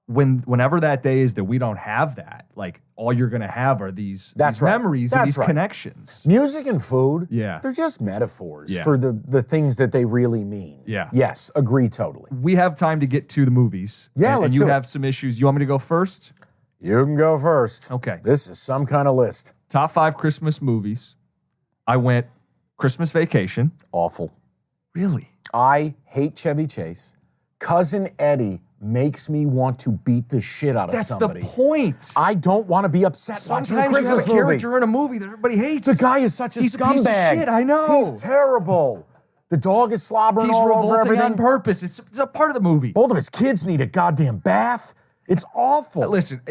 Whenever that day is that we don't have that, like all you're gonna have are these memories and these connections. Music and food, Yeah. they're just metaphors for the things that they really mean. Yeah. Yes, agree totally. We have time to get to the movies. Yeah, and let's you do it. have some issues. You want me to go first? You can go first. Okay. This is some kind of list. Top 5 Christmas movies. I went Christmas Vacation. Awful. Really? I hate Chevy Chase. Cousin Eddie makes me want to beat the shit out of That's somebody. the point. I don't want to be upset watching a Sometimes you have a Christmas movie. character in a movie that everybody hates. The guy is such a He's scumbag. a piece of shit, I know. He's terrible. The dog is slobbering He's all over revolting everything. on purpose. It's a part of the movie. Both of his kids need a goddamn bath. It's awful. Listen,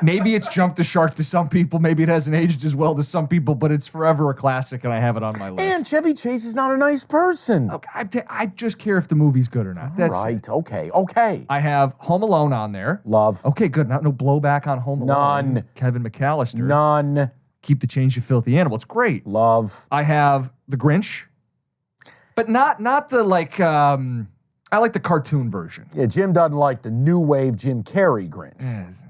maybe it's jumped the shark to some people. Maybe it hasn't aged as well to some people, but it's forever a classic, and I have it on my list. And Chevy Chase is not a nice person. Okay, I just care if the movie's good or not. That's Right, okay. I have Home Alone on there. Love. Okay, good. No blowback on Home Alone. None. Kevin McAllister. None. Keep the change, you filthy animal. It's great. Love. I have The Grinch, but not the like. I like the cartoon version. Yeah, Jim doesn't like the new wave Jim Carrey Grinch.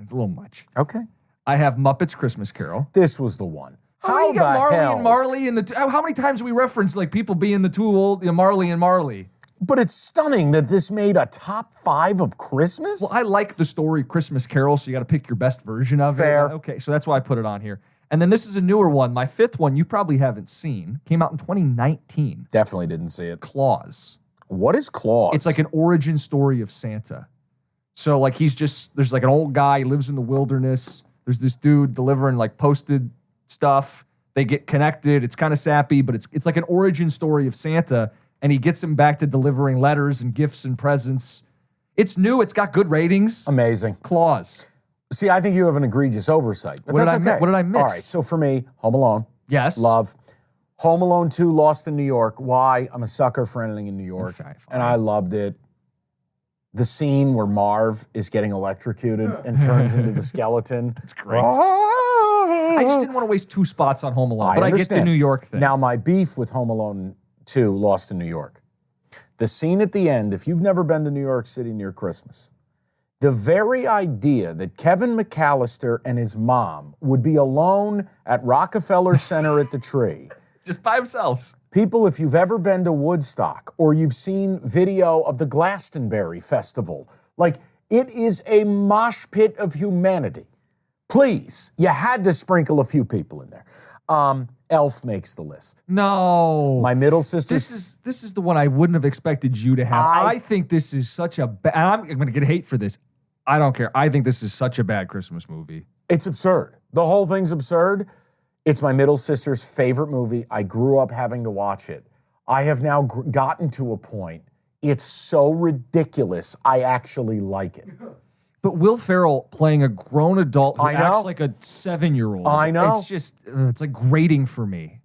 It's a little much. Okay. I have Muppets Christmas Carol. This was the one. How you the got Marley hell? and Marley in the? How many times we reference like people being the two old Marley and Marley? But it's stunning that this made a top 5 of Christmas. Well, I like the story Christmas Carol, so you got to pick your best version of Fair. it. Okay, so that's why I put it on here. And then this is a newer one. My 5th one you probably haven't seen. Came out in 2019. Definitely didn't see it. Claus. What is Claus? It's like an origin story of Santa. So like there's like an old guy, he lives in the wilderness. There's this dude delivering like posted stuff. They get connected. It's kind of sappy, but it's like an origin story of Santa, and he gets him back to delivering letters and gifts and presents. It's new. It's got good ratings. amazing. Claus. See, I think you have an egregious oversight, but What that's did I okay. what did I miss? All right, so for me, Home Alone, Yes. love. Home Alone 2, Lost in New York. Why? I'm a sucker for anything in New York, Okay, fine. and I loved it. The scene where Marv is getting electrocuted and turns into the skeleton. It's great. I just didn't want to waste 2 spots on Home Alone, but I get the New York thing. Now, my beef with Home Alone 2, Lost in New York. The scene at the end, if you've never been to New York City near Christmas, the very idea that Kevin McAllister and his mom would be alone at Rockefeller Center at the tree. just by themselves. People, if you've ever been to Woodstock or you've seen video of the Glastonbury Festival, like it is a mosh pit of humanity. Please, you had to sprinkle a few people in there. Elf makes the list. No. My middle sister. This is the one I wouldn't have expected you to have. I think this is such a bad. I'm going to get hate for this. I don't care. I think this is such a bad Christmas movie. It's absurd. The whole thing's absurd. It's my middle sister's favorite movie. I grew up having to watch it. I have now gotten to a point, It's so ridiculous. I actually like it. But Will Ferrell playing a grown adult who I know. acts like a 7-year-old. I know. It's just, it's like grating for me.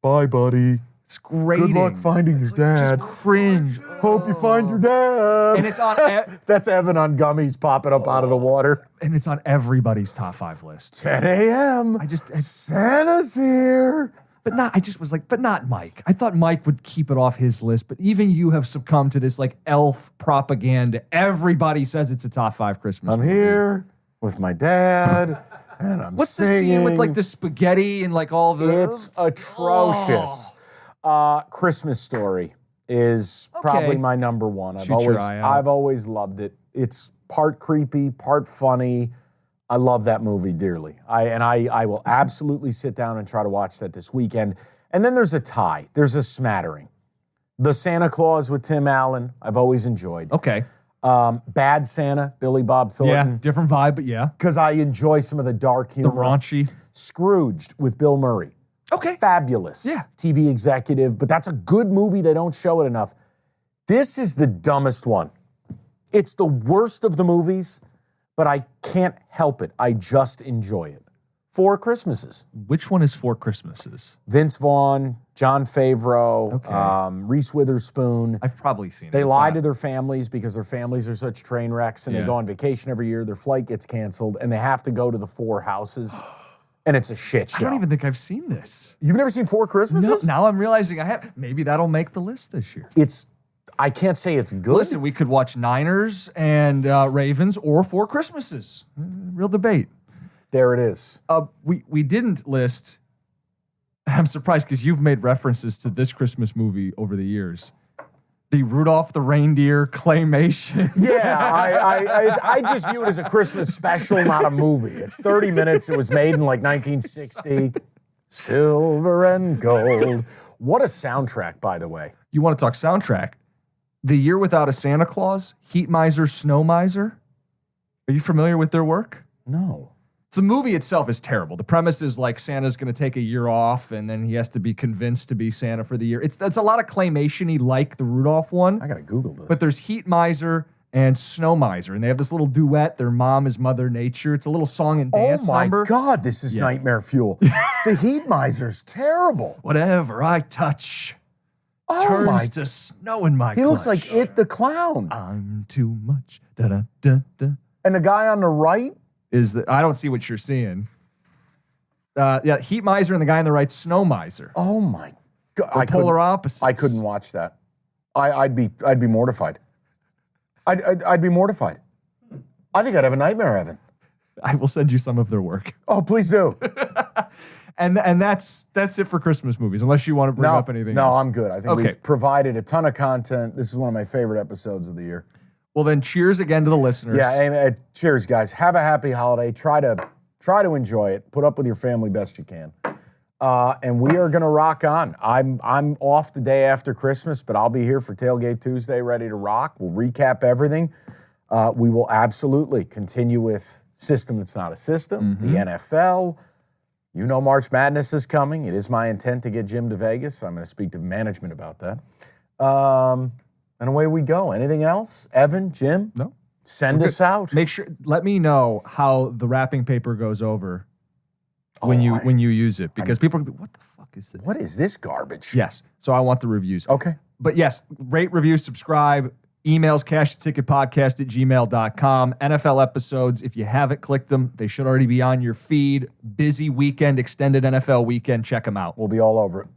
Bye, buddy. It's grating. Good luck finding It's your like dad. Just cringe. Hope you find your dad. And it's on That's Evan on gummies popping up out of the water. and it's on everybody's top 5 list. 10 a.m. Santa's here. But not Mike. I thought Mike would keep it off his list, but even you have succumbed to this like elf propaganda. Everybody says it's a top 5 Christmas I'm movie. here with my dad, and I'm What's singing. the scene with like the spaghetti and like all the... It's atrocious. Christmas Story is probably my number one. Shoot your eye out. I've always loved it. It's part creepy, part funny. I love that movie dearly. I will absolutely sit down and try to watch that this weekend. And then there's a tie. There's a smattering. The Santa Claus with Tim Allen, I've always enjoyed. Okay. Bad Santa, Billy Bob Yeah, Thornton. different vibe, but yeah. Because I enjoy some of the dark humor. The raunchy. Scrooged with Bill Murray. Okay. Fabulous. Yeah. TV executive, but that's a good movie. They don't show it enough. This is the dumbest one. It's the worst of the movies, but I can't help it. I just enjoy it. 4 Christmases. Which one is 4 Christmases? Vince Vaughn, John Favreau, Okay. Reese Witherspoon. I've probably seen it. They It's lie not- to their families because their families are such train wrecks and Yeah. they go on vacation every year. Their flight gets canceled and they have to go to the 4 houses. And it's a shit show. I don't even think I've seen this. You've never seen 4 Christmases? No, now I'm realizing I have. Maybe that'll make the list this year. I can't say it's good. Listen, we could watch Niners and Ravens or 4 Christmases. Real debate. There it is. We didn't list. I'm surprised because you've made references to this Christmas movie over the years. The Rudolph the Reindeer claymation. Yeah, I just view it as a Christmas special, not a movie. It's 30 minutes. It was made in like 1960. Silver and gold. What a soundtrack, by the way. You want to talk soundtrack? The Year Without a Santa Claus, Heat Miser, Snow Miser. Are you familiar with their work? No. The movie itself is terrible. The premise is like Santa's going to take a year off and then he has to be convinced to be Santa for the year. It's a lot of claymation-y like the Rudolph one. I got to Google this. But there's Heat Miser and Snow Miser, and they have this little duet. Their mom is Mother Nature. It's a little song and dance oh my number. God, this is nightmare fuel. The Heat Miser's terrible. Whatever I touch Oh my. turns to snow in my He looks clutch. like It the Clown. I'm too much. Da-da-da-da. And the guy on the right, I don't see what you're seeing. Heat Miser and the guy on the right, Snow Miser. oh my God. They're polar opposites. I couldn't watch that. I'd be mortified. I'd be mortified. I think I'd have a nightmare, Evan. I will send you some of their work. Oh, please do. And that's it for Christmas movies, unless you want to bring up anything else. No, I'm good. I think we've provided a ton of content. This is one of my favorite episodes of the year. Well, then cheers again to the listeners. Yeah, and, cheers, guys. Have a happy holiday. Try to enjoy it. Put up with your family best you can. And we are going to rock on. I'm off the day after Christmas, but I'll be here for Tailgate Tuesday, ready to rock. We'll recap everything. We will absolutely continue with System That's Not a System, the NFL. You know March Madness is coming. It is my intent to get Jim to Vegas. I'm going to speak to management about that. And away we go. Anything else? Evan, Jim? No. Send us out. Let me know how the wrapping paper goes over when you use it, because people are gonna be, what the fuck is this? What is this garbage? Yes. So I want the reviews. Okay. But yes, rate, review, subscribe, emails, cashtheticketpodcast@gmail.com. NFL episodes, if you haven't clicked them, they should already be on your feed. Busy weekend, extended NFL weekend. Check them out. We'll be all over it.